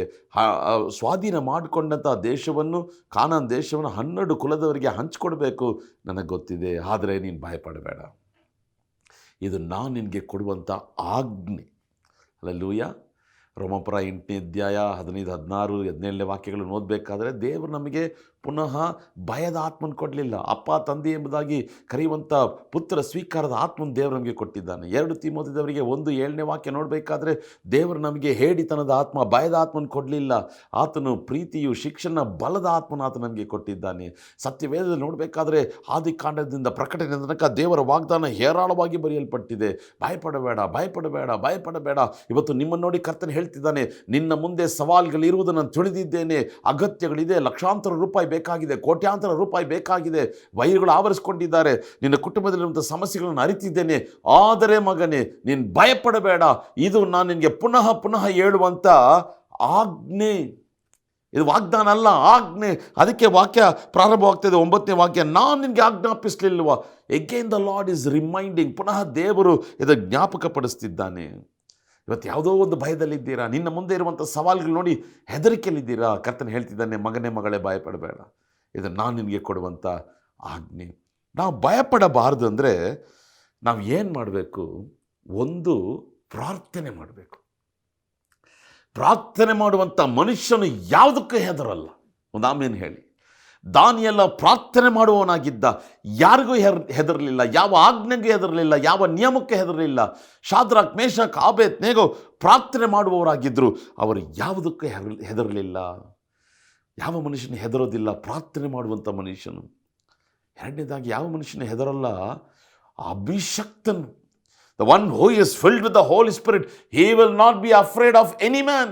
ಸ್ವಾಧೀನ ಮಾಡಿಕೊಂಡಂಥ ದೇಶವನ್ನು, ಕಾನಾನ್ ದೇಶವನ್ನು 12 ಕುಲದವರಿಗೆ ಹಂಚಿಕೊಡ್ಬೇಕು ನನಗೆ ಗೊತ್ತಿದೆ. ಆದರೆ ನೀನು ಭಯಪಡಬೇಡ, ಇದು ನಾನು ನಿನಗೆ ಕೊಡುವಂಥ ಆಜ್ಞೆ. ಹಲ್ಲೆಲೂಯಾ. ರೋಮಾಪುರ 8ನೇ ಅಧ್ಯಾಯ 15, 16, 17ನೇ ವಾಕ್ಯಗಳನ್ನು ಓದಬೇಕಾದ್ರೆ ದೇವರು ನಮಗೆ ಪುನಃ ಭಯದ ಆತ್ಮನ ಕೊಡಲಿಲ್ಲ. ಅಪ್ಪ ತಂದೆ ಎಂಬುದಾಗಿ ಕರೆಯುವಂಥ ಪುತ್ರ ಸ್ವೀಕಾರದ ಆತ್ಮನ ದೇವರು ನಮಗೆ ಕೊಟ್ಟಿದ್ದಾನೆ. 2 ತಿಮೋಥೆಯವರಿಗೆ 1:7ನೇ ವಾಕ್ಯ ನೋಡಬೇಕಾದ್ರೆ ದೇವರು ನಮಗೆ ಹೇಡಿತನದ ಆತ್ಮ, ಭಯದ ಆತ್ಮನ ಕೊಡಲಿಲ್ಲ. ಆತನು ಪ್ರೀತಿಯು, ಶಿಕ್ಷಣ, ಬಲದ ಆತ್ಮನ ಆತ ನಮಗೆ ಕೊಟ್ಟಿದ್ದಾನೆ. ಸತ್ಯವೇದದಲ್ಲಿ ನೋಡಬೇಕಾದ್ರೆ ಆದಿಕಾಂಡದಿಂದ ಪ್ರಕಟಣೆ ತನಕ ದೇವರ ವಾಗ್ದಾನ ಹೇರಾಳವಾಗಿ ಬರೆಯಲ್ಪಟ್ಟಿದೆ. ಭಯಪಡಬೇಡ, ಭಯಪಡಬೇಡ, ಭಯಪಡಬೇಡ. ಇವತ್ತು ನಿಮ್ಮನ್ನು ನೋಡಿ ಕರ್ತನು ಹೇಳ್ತಿದ್ದಾನೆ, ನಿನ್ನ ಮುಂದೆ ಸವಾಲುಗಳಿರುವುದು ನಾನು ತಿಳಿದಿದ್ದೇನೆ. ಅಗತ್ಯಗಳಿದೆ, ಲಕ್ಷಾಂತರ ರೂಪಾಯಿ ಬೇಕಾಗಿದೆ, ಕೋಟ್ಯಾಂತರ ರೂಪಾಯಿ ಬೇಕಾಗಿದೆ, ವೈರಿಗಳು ಆವರಿಸಿಕೊಂಡಿದ್ದಾರೆ, ನಿನ್ನ ಕುಟುಂಬದಲ್ಲಿರುವಂಥ ಸಮಸ್ಯೆಗಳನ್ನು ಅರಿತಿದ್ದೇನೆ. ಆದರೆ ಮಗನೇ, ನೀನು ಭಯಪಡಬೇಡ, ಇದು ನಾನು ನಿನಗೆ ಪುನಃ ಪುನಃ ಹೇಳುವಂಥ ಆಜ್ಞೆ. ಇದು ವಾಗ್ದಾನ ಅಲ್ಲ, ಆಜ್ಞೆ. ಅದಕ್ಕೆ ವಾಕ್ಯ ಪ್ರಾರಂಭವಾಗ್ತದೆ 9ನೇ ವಾಕ್ಯ, ನಾನು ನಿನಗೆ ಆಜ್ಞಾಪಿಸಲಿಲ್ವಾ? Again the Lord is reminding. ಪುನಃ ದೇವರು ಇದು ಜ್ಞಾಪಕಪಡಿಸ್ತಿದ್ದಾನೆ. ಇವತ್ತು ಯಾವುದೋ ಒಂದು ಭಯದಲ್ಲಿದ್ದೀರಾ, ನಿನ್ನ ಮುಂದೆ ಇರುವಂಥ ಸವಾಲುಗಳು ನೋಡಿ ಹೆದರಿಕೆಯಲ್ಲಿದ್ದೀರಾ. ಕರ್ತನು ಹೇಳ್ತಿದ್ದಾನೆ, ಮಗನೇ ಮಗಳೇ ಭಯಪಡಬೇಡ, ಇದು ನಾನು ನಿನಗೆ ಕೊಡುವಂಥ ಆಜ್ಞೆ. ನಾವು ಭಯಪಡಬಾರ್ದು ಅಂದರೆ ನಾವು ಏನು ಮಾಡಬೇಕು? ಒಂದು, ಪ್ರಾರ್ಥನೆ ಮಾಡಬೇಕು. ಪ್ರಾರ್ಥನೆ ಮಾಡುವಂಥ ಮನುಷ್ಯನು ಯಾವುದಕ್ಕೂ ಹೆದರಲ್ಲ. ಒಂದು ಆಮೇಲೆ ಹೇಳಿ. ದಾನಿಯೇಲ ಪ್ರಾರ್ಥನೆ ಮಾಡುವವನಾಗಿದ್ದ, ಯಾರಿಗೂ ಹೆದರಲಿಲ್ಲ, ಯಾವ ಆಜ್ಞೆಗೂ ಹೆದರಲಿಲ್ಲ, ಯಾವ ನಿಯಮಕ್ಕೆ ಹೆದರಲಿಲ್ಲ. ಶಾದ್ರಾಕ್, ಮೇಷಕ್, ಆಬೇದ್ನೆಗೋ ಪ್ರಾರ್ಥನೆ ಮಾಡುವವರಾಗಿದ್ದರು, ಅವರು ಯಾವುದಕ್ಕೂ ಹೆದರಲಿಲ್ಲ. ಯಾವ ಮನುಷ್ಯನು ಹೆದರೋದಿಲ್ಲ? ಪ್ರಾರ್ಥನೆ ಮಾಡುವಂಥ ಮನುಷ್ಯನು. ಎರಡನೇದಾಗಿ, ಯಾವ ಮನುಷ್ಯನು ಹೆದರಲ್ಲ? ಅಭಿಷಕ್ತನು. The one who is filled with the Holy Spirit, he will not be afraid of any man,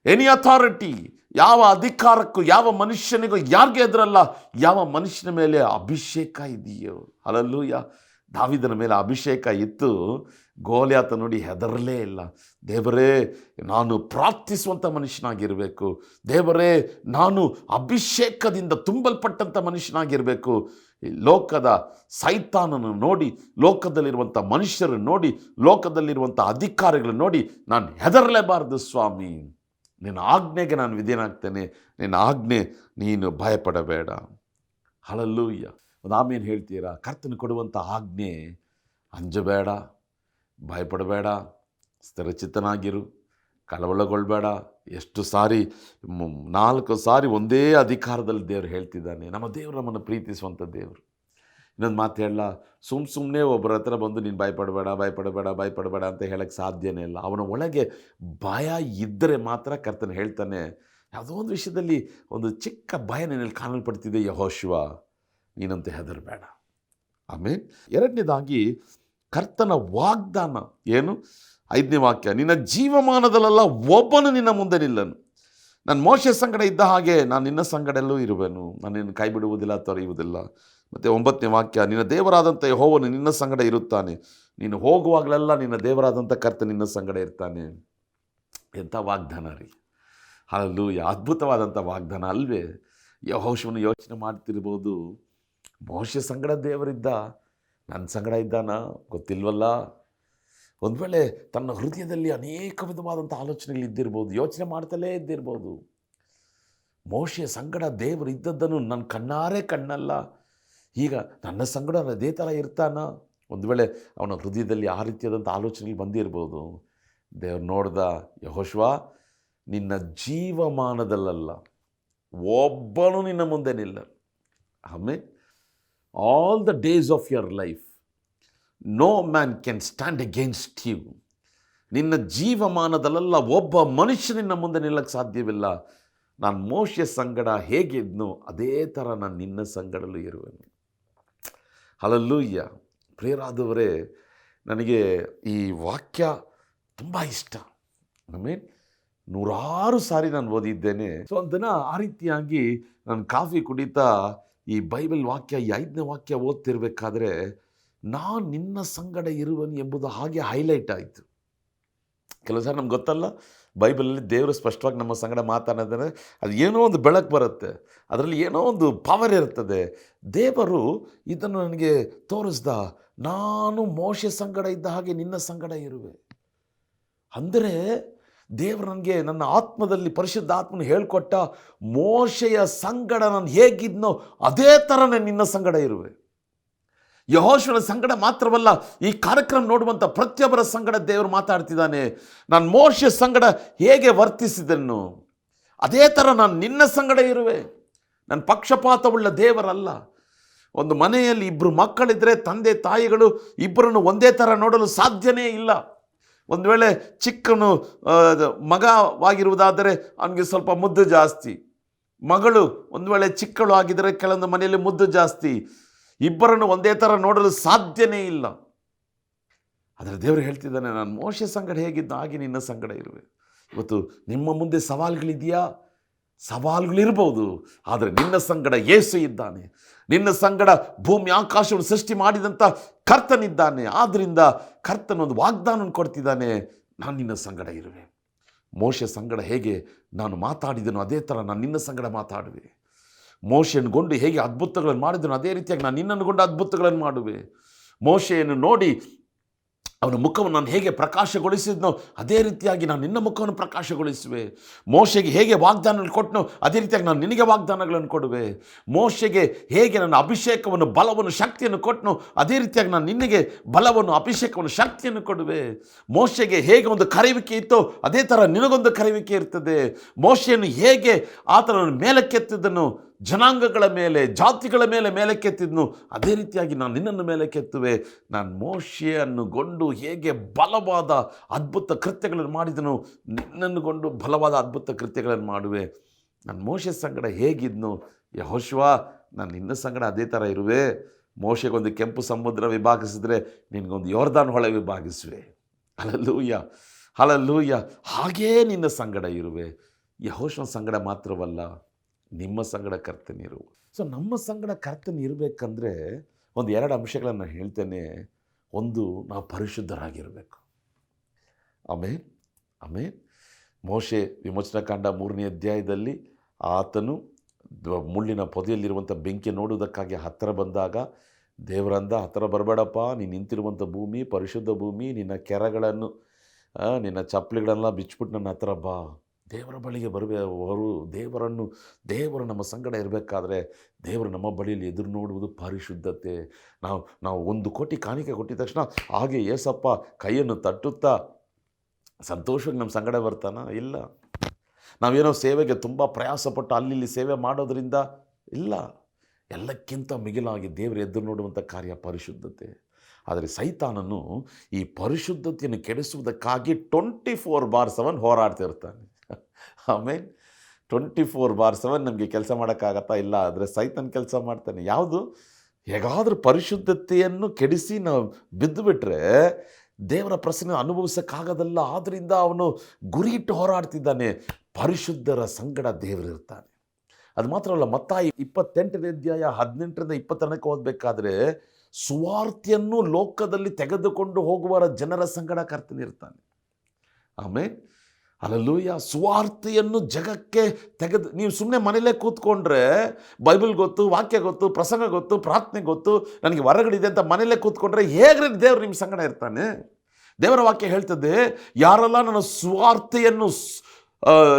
any authority. ಯಾವ ಅಧಿಕಾರಕ್ಕೂ, ಯಾವ ಮನುಷ್ಯನಿಗೂ, ಯಾರಿಗೆ ಹೆದರಲ್ಲ? ಯಾವ ಮನುಷ್ಯನ ಮೇಲೆ ಅಭಿಷೇಕ ಇದೆಯೋ. ಹಲ್ಲೆಲೂಯಾ. ದಾವೀದನ ಮೇಲೆ ಅಭಿಷೇಕ ಇತ್ತು, ಗೋಲ್ಯಾತ ನೋಡಿ ಹೆದರಲೇ ಇಲ್ಲ. ದೇವರೇ, ನಾನು ಪ್ರಾರ್ಥಿಸುವಂಥ ಮನುಷ್ಯನಾಗಿರಬೇಕು. ದೇವರೇ, ನಾನು ಅಭಿಷೇಕದಿಂದ ತುಂಬಲ್ಪಟ್ಟಂಥ ಮನುಷ್ಯನಾಗಿರಬೇಕು. ಈ ಲೋಕದ ಸೈತಾನನ್ನು ನೋಡಿ, ಲೋಕದಲ್ಲಿರುವಂಥ ಮನುಷ್ಯರನ್ನು ನೋಡಿ, ಲೋಕದಲ್ಲಿರುವಂಥ ಅಧಿಕಾರಿಗಳನ್ನು ನೋಡಿ ನಾನು ಹೆದರಲೇಬಾರ್ದು. ಸ್ವಾಮಿ, ನಿನ್ನ ಆಜ್ಞೆಗೆ ನಾನು ವಿಧೇಯನಾಗ್ತೇನೆ, ನಿನ್ನ ಆಜ್ಞೆ, ನೀನು ಭಯಪಡಬೇಡ. ಹಲ್ಲೆಲೂಯಾ. ಒಂದು ಆಮೇಲೆ ಹೇಳ್ತೀರಾ? ಕರ್ತನು ಕೊಡುವಂಥ ಆಜ್ಞೆ, ಅಂಜಬೇಡ, ಭಯಪಡಬೇಡ, ಸ್ಥಿರಚಿತ್ತನಾಗಿರು, ಕಳವಳಗೊಳ್ಳಬೇಡ. ಎಷ್ಟು ಸಾರಿ, 4 ಸಾರಿ ಒಂದೇ ಅಧಿಕಾರದಲ್ಲಿ ದೇವರು ಹೇಳ್ತಿದ್ದಾನೆ. ನಮ್ಮ ದೇವರು ನಮ್ಮನ್ನು ಪ್ರೀತಿಸುವಂಥ ದೇವರು. ಇನ್ನೊಂದು ಮಾತು ಹೇಳಲ್ಲ, ಸುಮ್ಮನೆ ಒಬ್ಬರ ಹತ್ರ ಬಂದು ನೀನು ಭಯಪಡಬೇಡ, ಭಯಪಡಬೇಡ, ಭಯಪಡಬೇಡ ಅಂತ ಹೇಳೋಕ್ಕೆ ಸಾಧ್ಯನೇ ಇಲ್ಲ. ಅವನ ಒಳಗೆ ಭಯ ಇದ್ದರೆ ಮಾತ್ರ ಕರ್ತನು ಹೇಳ್ತಾನೆ, ಯಾವುದೋ ಒಂದು ವಿಷಯದಲ್ಲಿ ಒಂದು ಚಿಕ್ಕ ಭಯ ನಿನ್ನಲ್ಲಿ ಕಾಣಲ್ಪಡ್ತಿದೆ, ಯೆಹೋಶುವ, ನೀನಂತೆ ಹೆದರಬೇಡ. ಆಮೇಲೆ ಎರಡನೇದಾಗಿ, ಕರ್ತನ ವಾಗ್ದಾನ ಏನು? 5ನೇ ವಾಕ್ಯ, ನಿನ್ನ ಜೀವಮಾನದಲ್ಲೆಲ್ಲ ಒಬ್ಬನು ನಿನ್ನ ಮುಂದೆ ನಿಲ್ಲನು. ನಾನು ಮೋಶೆ ಸಂಗಡ ಇದ್ದ ಹಾಗೆ ನಾನು ನಿನ್ನ ಸಂಗಡಲ್ಲೂ ಇರುವೆನು, ನಾನು ನಿನ್ನ ಕೈ ಬಿಡುವುದಿಲ್ಲ, ತೊರೆಯುವುದಿಲ್ಲ. ಮತ್ತು 9ನೇ ವಾಕ್ಯ, ನಿನ್ನ ದೇವರಾದಂಥ ಯೆಹೋವನು ನಿನ್ನ ಸಂಗಡ ಇರುತ್ತಾನೆ. ನೀನು ಹೋಗುವಾಗಲೆಲ್ಲ ನಿನ್ನ ದೇವರಾದಂಥ ಕರ್ತನು ನಿನ್ನ ಸಂಗಡ ಇರ್ತಾನೆ. ಎಂಥ ವಾಗ್ದಾನ ರೀ! ಹಲ್ಲೆಲೂಯಾ. ಅದ್ಭುತವಾದಂಥ ವಾಗ್ದಾನ ಅಲ್ವೇ? ಯೆಹೋಶುವನು ಯೋಚನೆ ಮಾಡ್ತಿರ್ಬೋದು, ಮೋಶೆ ಸಂಗಡ ದೇವರಿದ್ದ, ನನ್ನ ಸಂಗಡ ಇದ್ದಾನ ಗೊತ್ತಿಲ್ವಲ್ಲ. ಒಂದು ವೇಳೆ ತನ್ನ ಹೃದಯದಲ್ಲಿ ಅನೇಕ ವಿಧವಾದಂಥ ಆಲೋಚನೆಗಳಿದ್ದಿರ್ಬೋದು, ಯೋಚನೆ ಮಾಡ್ತಲೇ ಇದ್ದಿರ್ಬೋದು. ಮೋಶೆಯ ಸಂಗಡ ದೇವರು ಇದ್ದದ್ದನ್ನು ನನ್ನ ಕಣ್ಣಾರೆ ಕಣ್ಣಲ್ಲ, ಈಗ ನನ್ನ ಸಂಗಡ ಅದೇ ಥರ ಇರ್ತಾನ? ಒಂದು ವೇಳೆ ಅವನ ಹೃದಯದಲ್ಲಿ ಆ ರೀತಿಯಾದಂಥ ಆಲೋಚನೆಗಳು ಬಂದಿರ್ಬೋದು. ದೇವ್ರು ನೋಡ್ದ, ಯೆಹೋಶುವ, ನಿನ್ನ ಜೀವಮಾನದಲ್ಲ ಒಬ್ಬನು ನಿನ್ನ ಮುಂದೆ ನಿಲ್ಲ. ಆಮೇಲೆ all the days of your life no man can stand against you. ನಿನ್ನ ಜೀವಮಾನದಲ್ಲೆಲ್ಲ ಒಬ್ಬ ಮನುಷ್ಯನಿನ್ನ ಮುಂದೆ ನಿಲ್ಲಕ್ಕೆ ಸಾಧ್ಯವಿಲ್ಲ. ನಾನು ಮೋಶೆ ಸಂಗಡ ಹೇಗಿದ್ನೋ ಅದೇ ಥರ ನಾನು ನಿನ್ನ ಸಂಗಡಲೂ ಇರುವೆನು. ಹಲ್ಲೆಲೂಯಾ. ಪ್ರಿಯರಾದವರೇ, ನನಗೆ ಈ ವಾಕ್ಯ ತುಂಬ ಇಷ್ಟ. ಆಮೇಲೆ ನೂರಾರು ಸಾರಿ ನಾನು ಓದಿದ್ದೇನೆ. ಸೊ ಒಂದಿನ ಆ ರೀತಿಯಾಗಿ ನಾನು ಕಾಫಿ ಕುಡಿತಾ ಈ ಬೈಬಲ್ ವಾಕ್ಯ, ಈ 5ನೇ ವಾಕ್ಯ ಓದ್ತಿರ್ಬೇಕಾದ್ರೆ ನಾನು ನಿನ್ನ ಸಂಗಡ ಇರುವನು ಎಂಬುದು ಹಾಗೆ ಹೈಲೈಟ್ ಆಯಿತು. ಕೆಲವು ಸಾರಿ ನಮ್ಗೆ ಗೊತ್ತಲ್ಲ, ಬೈಬಲಲ್ಲಿ ದೇವರು ಸ್ಪಷ್ಟವಾಗಿ ನಮ್ಮ ಸಂಗಡ ಮಾತಾಡೋದಂದರೆ ಅದು ಏನೋ ಒಂದು ಬೆಳಕು ಬರುತ್ತೆ, ಅದರಲ್ಲಿ ಏನೋ ಒಂದು ಪವರ್ ಇರ್ತದೆ. ದೇವರು ಇದನ್ನು ನನಗೆ ತೋರಿಸ್ದ. ನಾನು ಮೋಶೆ ಸಂಗಡ ಇದ್ದ ಹಾಗೆ ನಿನ್ನ ಸಂಗಡ ಇರುವೆ ಅಂದರೆ, ದೇವರು ನನಗೆ ನನ್ನ ಆತ್ಮದಲ್ಲಿ ಪರಿಶುದ್ಧ ಆತ್ಮನ ಹೇಳ್ಕೊಟ್ಟ, ಮೋಶೆಯ ಸಂಗಡ ನಾನು ಹೇಗಿದ್ನೋ ಅದೇ ಥರ ನಾನು ನಿನ್ನ ಸಂಗಡ ಇರುವೆ. ಯೆಹೋಶುವನ ಸಂಗಡ ಮಾತ್ರವಲ್ಲ, ಈ ಕಾರ್ಯಕ್ರಮ ನೋಡುವಂಥ ಪ್ರತಿಯೊಬ್ಬರ ಸಂಗಡ ದೇವರು ಮಾತಾಡ್ತಿದ್ದಾನೆ. ನಾನು ಮೋಶೆ ಸಂಗಡ ಹೇಗೆ ವರ್ತಿಸಿದೆನು ಅದೇ ಥರ ನಾನು ನಿನ್ನ ಸಂಗಡ ಇರುವೆ. ನನ್ನ ಪಕ್ಷಪಾತವುಳ್ಳ ದೇವರಲ್ಲ. ಒಂದು ಮನೆಯಲ್ಲಿ 2 ಮಕ್ಕಳಿದ್ದರೆ ತಂದೆ ತಾಯಿಗಳು ಇಬ್ಬರನ್ನು ಒಂದೇ ಥರ ನೋಡಲು ಸಾಧ್ಯನೇ ಇಲ್ಲ. ಒಂದು ವೇಳೆ ಚಿಕ್ಕನು ಮಗವಾಗಿರುವುದಾದರೆ ಅವನಿಗೆ ಸ್ವಲ್ಪ ಮುದ್ದು ಜಾಸ್ತಿ, ಮಗಳು ಒಂದು ವೇಳೆ ಚಿಕ್ಕಳು ಆಗಿದ್ದರೆ ಕೆಲವೊಂದು ಮನೆಯಲ್ಲಿ ಮುದ್ದು ಜಾಸ್ತಿ. ಇಬ್ಬರನ್ನು ಒಂದೇ ಥರ ನೋಡಲು ಸಾಧ್ಯನೇ ಇಲ್ಲ. ಆದರೆ ದೇವರು ಹೇಳ್ತಿದ್ದಾನೆ, ನಾನು ಮೋಶೆ ಸಂಗಡ ಹೇಗಿದ್ದ ಹಾಗೆ ನಿನ್ನ ಸಂಗಡ ಇರುವೆ. ಇವತ್ತು ನಿಮ್ಮ ಮುಂದೆ ಸವಾಲುಗಳಿದೆಯಾ? ಸವಾಲುಗಳಿರ್ಬೋದು, ಆದರೆ ನಿನ್ನ ಸಂಗಡ ಯೇಸು ಇದ್ದಾನೆ. ನಿನ್ನ ಸಂಗಡ ಭೂಮಿ ಆಕಾಶವನ್ನು ಸೃಷ್ಟಿ ಮಾಡಿದಂಥ ಕರ್ತನಿದ್ದಾನೆ. ಆದ್ದರಿಂದ ಕರ್ತನೊಂದು ವಾಗ್ದಾನ ಕೊಡ್ತಿದ್ದಾನೆ, ನಾನು ನಿನ್ನ ಸಂಗಡ ಇರುವೆ. ಮೋಶೆ ಸಂಗಡ ಹೇಗೆ ನಾನು ಮಾತಾಡಿದೆನೋ ಅದೇ ಥರ ನಾನು ನಿನ್ನ ಸಂಗಡ ಮಾತಾಡುವೆ. ಮೋಶೆಯನ್ನುಗೊಂಡು ಹೇಗೆ ಅದ್ಭುತಗಳನ್ನು ಮಾಡಿದನು ಅದೇ ರೀತಿಯಾಗಿ ನಾನು ನಿನ್ನನ್ನುಗೊಂಡು ಅದ್ಭುತಗಳನ್ನು ಮಾಡುವೆ. ಮೋಶೆಯನ್ನು ನೋಡಿ ಅವನ ಮುಖವನ್ನು ನಾನು ಹೇಗೆ ಪ್ರಕಾಶಗೊಳಿಸಿದ್ನೋ ಅದೇ ರೀತಿಯಾಗಿ ನಾನು ನಿನ್ನ ಮುಖವನ್ನು ಪ್ರಕಾಶಗೊಳಿಸುವೆ. ಮೋಶೆಗೆ ಹೇಗೆ ವಾಗ್ದಾನಗಳು ಕೊಟ್ಟನೋ ಅದೇ ರೀತಿಯಾಗಿ ನಾನು ನಿನಗೆ ವಾಗ್ದಾನಗಳನ್ನು ಕೊಡುವೆ. ಮೋಶೆಗೆ ಹೇಗೆ ನನ್ನ ಅಭಿಷೇಕವನ್ನು, ಬಲವನ್ನು, ಶಕ್ತಿಯನ್ನು ಕೊಟ್ಟನೋ ಅದೇ ರೀತಿಯಾಗಿ ನಾನು ನಿನಗೆ ಬಲವನ್ನು, ಅಭಿಷೇಕವನ್ನು, ಶಕ್ತಿಯನ್ನು ಕೊಡುವೆ. ಮೋಶೆಗೆ ಹೇಗೆ ಒಂದು ಕರೆಯುವಿಕೆ ಇತ್ತೋ ಅದೇ ಥರ ನಿನಗೊಂದು ಕರೆಯುವಿಕೆ ಇರ್ತದೆ. ಮೋಶೆಯನ್ನು ಹೇಗೆ ಆತನನ್ನು ಮೇಲಕ್ಕೆತ್ತಿದ್ದನು, ಜನಾಂಗಗಳ ಮೇಲೆ, ಜಾತಿಗಳ ಮೇಲೆ ಮೇಲಕ್ಕೆತ್ತಿದ್ನು, ಅದೇ ರೀತಿಯಾಗಿ ನಾನು ನಿನ್ನನ್ನು ಮೇಲಕ್ಕೆತ್ತುವೆ. ನಾನು ಮೋಶೆಯನ್ನುಗೊಂಡು ಹೇಗೆ ಬಲವಾದ ಅದ್ಭುತ ಕೃತ್ಯಗಳನ್ನು ಮಾಡಿದನು, ನಿನ್ನನ್ನುಗೊಂಡು ಬಲವಾದ ಅದ್ಭುತ ಕೃತ್ಯಗಳನ್ನು ಮಾಡುವೆ. ನಾನು ಮೋಶೆ ಸಂಗಡ ಹೇಗಿದ್ನು, ಯೆಹೋಶುವ ನಾನು ನಿನ್ನ ಸಂಗಡ ಅದೇ ಥರ ಇರುವೆ. ಮೋಶೆಗೊಂದು ಕೆಂಪು ಸಮುದ್ರ ವಿಭಾಗಿಸಿದ್ರೆ ನಿನಗೊಂದು ಯೋರ್ದಾನ್ ಹೊಳೆ ವಿಭಾಗಿಸುವೆ. Hallelujah, hallelujah. ಹಾಗೇ ನಿನ್ನ ಸಂಗಡ ಇರುವೆ. ಯೆಹೋಶುವನ ಸಂಗಡ ಮಾತ್ರವಲ್ಲ, ನಿಮ್ಮ ಸಂಗಡ ಕರ್ತನಿರು. ಸೊ ನಮ್ಮ ಸಂಗಡ ಕರ್ತನ ಇರಬೇಕಂದ್ರೆ ಒಂದು 2 ಅಂಶಗಳನ್ನು ನಾನು ಹೇಳ್ತೇನೆ. ಒಂದು, ನಾವು ಪರಿಶುದ್ಧರಾಗಿರಬೇಕು. ಆಮೇಲೆ ಆಮೇಲೆ ಮೋಶೆ ವಿಮೋಚನಾಕಾಂಡ 3ನೇ ಅಧ್ಯಾಯದಲ್ಲಿ ಆತನು ಮುಳ್ಳಿನ ಪೊದೆಯಲ್ಲಿರುವಂಥ ಬೆಂಕಿ ನೋಡುವುದಕ್ಕಾಗಿ ಹತ್ತಿರ ಬಂದಾಗ ದೇವರಂದ, ಹತ್ತಿರ ಬರಬೇಡಪ್ಪ, ನೀನು ನಿಂತಿರುವಂಥ ಭೂಮಿ ಪರಿಶುದ್ಧ ಭೂಮಿ, ನಿನ್ನ ಕೆರಗಳನ್ನು, ನಿನ್ನ ಚಪ್ಪಲಿಗಳನ್ನೆಲ್ಲ ಬಿಚ್ಚಿಬಿಟ್ಟು ನನ್ನ ಹತ್ತಿರ ಬಾ. ದೇವರ ಬಳಿಗೆ ದೇವರು ನಮ್ಮ ಸಂಗಡ ಇರಬೇಕಾದ್ರೆ ದೇವರು ನಮ್ಮ ಬಳಿಯಲ್ಲಿ ಎದುರು ನೋಡುವುದು ಪರಿಶುದ್ಧತೆ. ನಾವು 1 ಕೋಟಿ ಕಾಣಿಕೆ ಕೊಟ್ಟಿದ ತಕ್ಷಣ ಹಾಗೆ ಏಸಪ್ಪ ಕೈಯನ್ನು ತಟ್ಟುತ್ತಾ ಸಂತೋಷವಾಗಿ ನಮ್ಮ ಸಂಗಡ ಬರ್ತಾನ? ಇಲ್ಲ. ನಾವೇನೋ ಸೇವೆಗೆ ತುಂಬ ಪ್ರಯಾಸಪಟ್ಟು ಅಲ್ಲಿ ಸೇವೆ ಮಾಡೋದ್ರಿಂದ ಇಲ್ಲ. ಎಲ್ಲಕ್ಕಿಂತ ಮಿಗಿಲಾಗಿ ದೇವರು ಎದುರು ನೋಡುವಂಥ ಕಾರ್ಯ ಪರಿಶುದ್ಧತೆ. ಆದರೆ ಸೈತಾನನು ಈ ಪರಿಶುದ್ಧತೆಯನ್ನು ಕೆಡಿಸುವುದಕ್ಕಾಗಿ 24/7 ಹೋರಾಡ್ತಿರ್ತಾನೆ. ಆಮೇಲೆ 24/7 ನಮಗೆ ಕೆಲಸ ಮಾಡೋಕ್ಕಾಗತ್ತಾ? ಇಲ್ಲ. ಆದರೆ ಸೈತಾನ್ ಕೆಲಸ ಮಾಡ್ತಾನೆ. ಯಾವುದು? ಹೇಗಾದರೂ ಪರಿಶುದ್ಧತೆಯನ್ನು ಕೆಡಿಸಿ ನಾವು ಬಿದ್ದುಬಿಟ್ರೆ ದೇವರ ಪ್ರಸನ್ನ ಅನುಭವಿಸೋಕ್ಕಾಗೋದಲ್ಲ. ಆದ್ದರಿಂದ ಅವನು ಗುರಿಯಿಟ್ಟು ಹೋರಾಡ್ತಿದ್ದಾನೆ. ಪರಿಶುದ್ಧರ ಸಂಗಡ ದೇವರಿರ್ತಾನೆ. ಅದು ಮಾತ್ರ ಅಲ್ಲ, ಮತ್ತಾಯಿ 28ನೇ ಅಧ್ಯಾಯ 18ರಿಂದ 22 ಓದಬೇಕಾದ್ರೆ ಸುವಾರ್ತೆಯನ್ನು ಲೋಕದಲ್ಲಿ ತೆಗೆದುಕೊಂಡು ಹೋಗುವರ ಜನರ ಸಂಗಡ ಕರ್ತನಿರ್ತಾನೆ. ಆಮೇಲೆ ಹಲ್ಲೆಲೂಯಾ. ಸುವಾರ್ತೆಯನ್ನು ಜಗಕ್ಕೆ ತೆಗೆದು, ನೀವು ಸುಮ್ಮನೆ ಮನೇಲೇ ಕೂತ್ಕೊಂಡ್ರೆ ಬೈಬಲ್ ಗೊತ್ತು, ವಾಕ್ಯ ಗೊತ್ತು, ಪ್ರಸಂಗ ಗೊತ್ತು, ಪ್ರಾರ್ಥನೆ ಗೊತ್ತು, ನನಗೆ ಹೊರಗಡೆ ಅಂತ ಮನೇಲೇ ಕೂತ್ಕೊಂಡ್ರೆ ಹೇಗ್ರಿ ದೇವರು ನಿಮ್ಮ ಸಂಗಡ ಇರ್ತಾನೆ? ದೇವರ ವಾಕ್ಯ ಹೇಳ್ತದೆ, ಯಾರೆಲ್ಲ ನನ್ನ ಸುವಾರ್ತೆಯನ್ನು,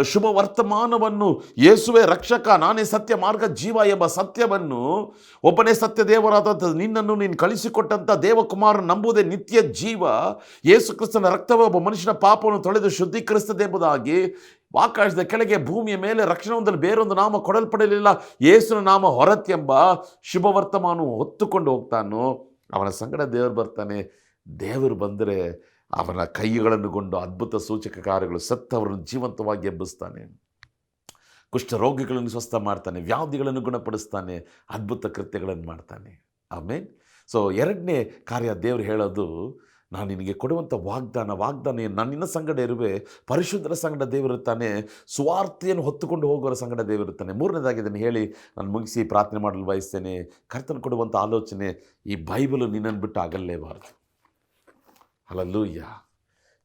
ಶುಭ ವರ್ತಮಾನವನ್ನು, ಯೇಸುವೆ ರಕ್ಷಕ, ನಾನೇ ಸತ್ಯ ಮಾರ್ಗ ಜೀವ ಎಂಬ ಸತ್ಯವನ್ನು, ಒಬ್ಬನೇ ಸತ್ಯ ದೇವರಾದ ನಿನ್ನನ್ನು ನೀನು ಕಳಿಸಿಕೊಟ್ಟಂಥ ದೇವಕುಮಾರನ ನಂಬುವುದೇ ನಿತ್ಯ ಜೀವ, ಯೇಸು ಕ್ರಿಸ್ತನ ರಕ್ತವೇ ಒಬ್ಬ ಮನುಷ್ಯನ ಪಾಪವನ್ನು ತೊಳೆದು ಶುದ್ಧೀಕರಿಸ್ತದೆ ಎಂಬುದಾಗಿ, ಆಕಾಶದ ಕೆಳಗೆ ಭೂಮಿಯ ಮೇಲೆ ರಕ್ಷಣೆ ಹೊಂದಲು ಬೇರೊಂದು ನಾಮ ಕೊಡಲ್ಪಡಲಿಲ್ಲ, ಯೇಸುವಿನ ನಾಮ ಹೊರತೆಂಬ ಶುಭ ವರ್ತಮಾನವು ಹೊತ್ತುಕೊಂಡು ಹೋಗ್ತಾನೋ ಅವನ ಸಂಗಡ ದೇವರು ಬರ್ತಾನೆ. ದೇವರು ಬಂದರೆ ಅವನ ಕೈಗಳನ್ನು ಕೊಂಡು ಅದ್ಭುತ ಸೂಚಕ ಕಾರ್ಯಗಳು, ಸತ್ತವರನ್ನು ಜೀವಂತವಾಗಿ ಎಬ್ಬಿಸ್ತಾನೆ, ಕುಷ್ಠರೋಗಿಗಳನ್ನು ಸ್ವಸ್ಥ ಮಾಡ್ತಾನೆ, ವ್ಯಾಧಿಗಳನ್ನು ಗುಣಪಡಿಸ್ತಾನೆ, ಅದ್ಭುತ ಕೃತ್ಯಗಳನ್ನು ಮಾಡ್ತಾನೆ. ಆಮೇಲೆ ಸೊ ಎರಡನೇ ಕಾರ್ಯ ದೇವರು ಹೇಳೋದು, ನಾನು ನಿನಗೆ ಕೊಡುವಂಥ ವಾಗ್ದಾನ ಏನು, ನಾನು ನಿನ್ನ ಸಂಗಡ ಇರುವೆ, ಪರಿಶುದ್ಧರ ಸಂಗಡ ದೇವರಿರ್ತಾನೆ, ಸುವಾರ್ತೆಯನ್ನು ಹೊತ್ತುಕೊಂಡು ಹೋಗೋರ ಸಂಗಡ ದೇವರಿರ್ತಾನೆ. ಮೂರನೇದಾಗಿ ಇದನ್ನು ಹೇಳಿ ನಾನು ಮುಗಿಸಿ ಪ್ರಾರ್ಥನೆ ಮಾಡಲು ಬಯಸ್ತೇನೆ. ಕರ್ತನು ಕೊಡುವಂಥ ಆಲೋಚನೆ, ಈ ಬೈಬಲು ನಿನ್ನನ್ನು ಬಿಟ್ಟು ಆಗಲೇಬಾರದು. ಹಲ್ಲೆಲೂಯಾ.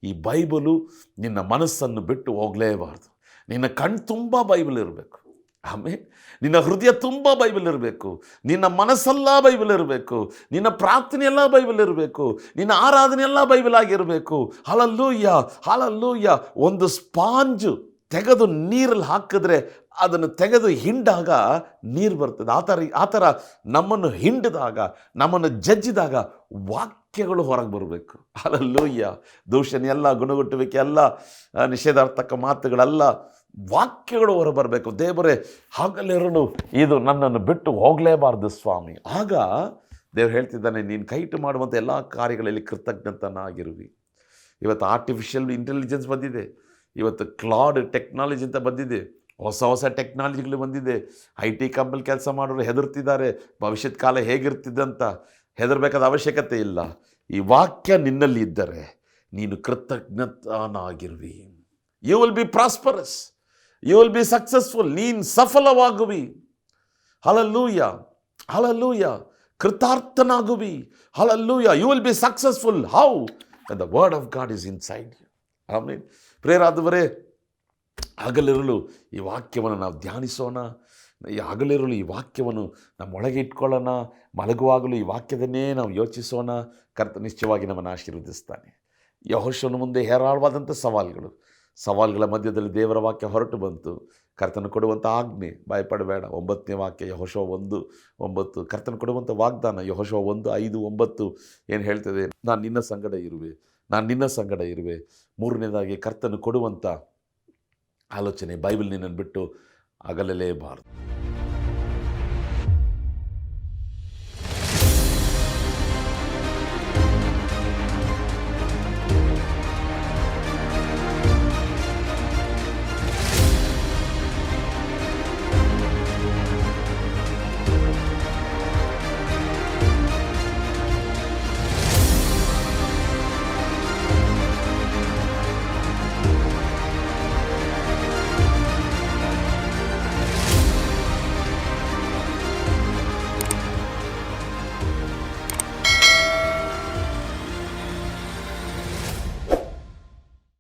ಈ ಬೈಬಲು ನಿನ್ನ ಮನಸ್ಸನ್ನು ಬಿಟ್ಟು ಹೋಗಲೇಬಾರ್ದು. ನಿನ್ನ ಕಣ್ಣು ತುಂಬ ಬೈಬಲ್ ಇರಬೇಕು. ಆಮೇಲೆ ನಿನ್ನ ಹೃದಯ ತುಂಬ ಬೈಬಲ್ ಇರಬೇಕು, ನಿನ್ನ ಮನಸ್ಸೆಲ್ಲ ಬೈಬಲ್ ಇರಬೇಕು, ನಿನ್ನ ಪ್ರಾರ್ಥನೆ ಎಲ್ಲ ಬೈಬಲ್ ಇರಬೇಕು, ನಿನ್ನ ಆರಾಧನೆ ಎಲ್ಲ ಬೈಬಲ್ ಆಗಿರಬೇಕು. Hallelujah, hallelujah. ಒಂದು ಸ್ಪಾಂಜು ತೆಗೆದು ನೀರಲ್ಲಿ ಹಾಕಿದ್ರೆ ಅದನ್ನು ತೆಗೆದು ಹಿಂಡಾಗ ನೀರು ಬರ್ತದೆ. ಆ ಥರ ನಮ್ಮನ್ನು ಹಿಂಡಿದಾಗ, ನಮ್ಮನ್ನು ಜಜ್ಜಿದಾಗ ವಾಕ್ಯಗಳು ಹೊರಗೆ ಬರಬೇಕು. ಹಲ್ಲೆಲೂಯಾ. ದೂಷಣೆ ಎಲ್ಲ, ಗುಣಗುಟ್ಟುವಿಕೆ ಎಲ್ಲ, ನಿಷೇಧಾರ್ಥಕ ಮಾತುಗಳೆಲ್ಲ, ವಾಕ್ಯಗಳು ಹೊರಬರಬೇಕು. ದೇವರೇ, ಹಗಲಿರುಳು ಇದು ನನ್ನನ್ನು ಬಿಟ್ಟು ಹೋಗಲೇಬಾರ್ದು ಸ್ವಾಮಿ. ಆಗ ದೇವರು ಹೇಳ್ತಿದ್ದಾನೆ, ನೀನು ಕೈಟು ಮಾಡುವಂಥ ಎಲ್ಲ ಕಾರ್ಯಗಳಲ್ಲಿ ಕೃತಜ್ಞತನಾಗಿರುವಿ. ಇವತ್ತು ಆರ್ಟಿಫಿಷಿಯಲ್ ಇಂಟೆಲಿಜೆನ್ಸ್ ಬಂದಿದೆ, ಇವತ್ತು ಕ್ಲಾಡ್ ಟೆಕ್ನಾಲಜಿ ಅಂತ ಬಂದಿದೆ, ಹೊಸ ಟೆಕ್ನಾಲಜಿಗಳು ಬಂದಿದೆ. IT ಕಂಪನಿ ಕೆಲಸ ಮಾಡೋರು ಹೆದರ್ತಿದ್ದಾರೆ, ಭವಿಷ್ಯದ ಕಾಲ ಹೇಗಿರ್ತಿದ್ದಂತ. ಹೆದರಬೇಕಾದ ಅವಶ್ಯಕತೆ ಇಲ್ಲ. ಈ ವಾಕ್ಯ ನಿನ್ನಲ್ಲಿ ಇದ್ದರೆ ನೀನು ಕೃತಜ್ಞತನಾಗಿರುವಿ. You will be prosperous, you will be successful. ನೀನು ಸಫಲವಾಗುವಿ. Hallelujah, hallelujah. ಕೃತಾರ್ಥನಾಗುವಿ. Hallelujah. You will be successful. How? when the word of God is inside you. ಆಮೇಲೆ ಪ್ರಿಯರಾದವರೇ, ಹಗಲಿರುಳು ಈ ವಾಕ್ಯವನ್ನು ನಾವು ಧ್ಯಾನಿಸೋಣ. ಈ ಹಗಲಿರುಳು ಈ ವಾಕ್ಯವನ್ನು ನಮ್ಮೊಳಗೆ ಇಟ್ಕೊಳ್ಳೋಣ. ಮಲಗುವಾಗಲೂ ಈ ವಾಕ್ಯದನ್ನೇ ನಾವು ಯೋಚಿಸೋಣ. ಕರ್ತ ನಿಶ್ಚಯವಾಗಿ ನಮ್ಮನ್ನು ಆಶೀರ್ವದಿಸ್ತಾನೆ. ಯೆಹೋಶುವನ ಮುಂದೆ ಹೇರಾಳವಾದಂಥ ಸವಾಲುಗಳ ಮಧ್ಯದಲ್ಲಿ ದೇವರ ವಾಕ್ಯ ಹೊರಟು ಬಂತು. ಕರ್ತನು ಕೊಡುವಂಥ ಆಜ್ಞೆ, ಭಯಪಡಬೇಡ. 9ನೇ ವಾಕ್ಯ ಯೆಹೋಶುವ 1:9. ಕರ್ತನು ಕೊಡುವಂಥ ವಾಗ್ದಾನ ಯೆಹೋಶುವ 1:5-9 ಏನು ಹೇಳ್ತದೆ? ನಾನು ನಿನ್ನ ಸಂಗಡ ಇರುವೆ, ನಾನು ನಿನ್ನ ಸಂಗಡ ಇರುವೆ. ಮೂರನೇದಾಗಿ ಕರ್ತನು ಕೊಡುವಂಥ ಆಲೋಚನೆ, ಬೈಬಲ್ ನಿನ್ನನ್ನು ಬಿಟ್ಟು ಅಗಲಲೇಬಾರದು.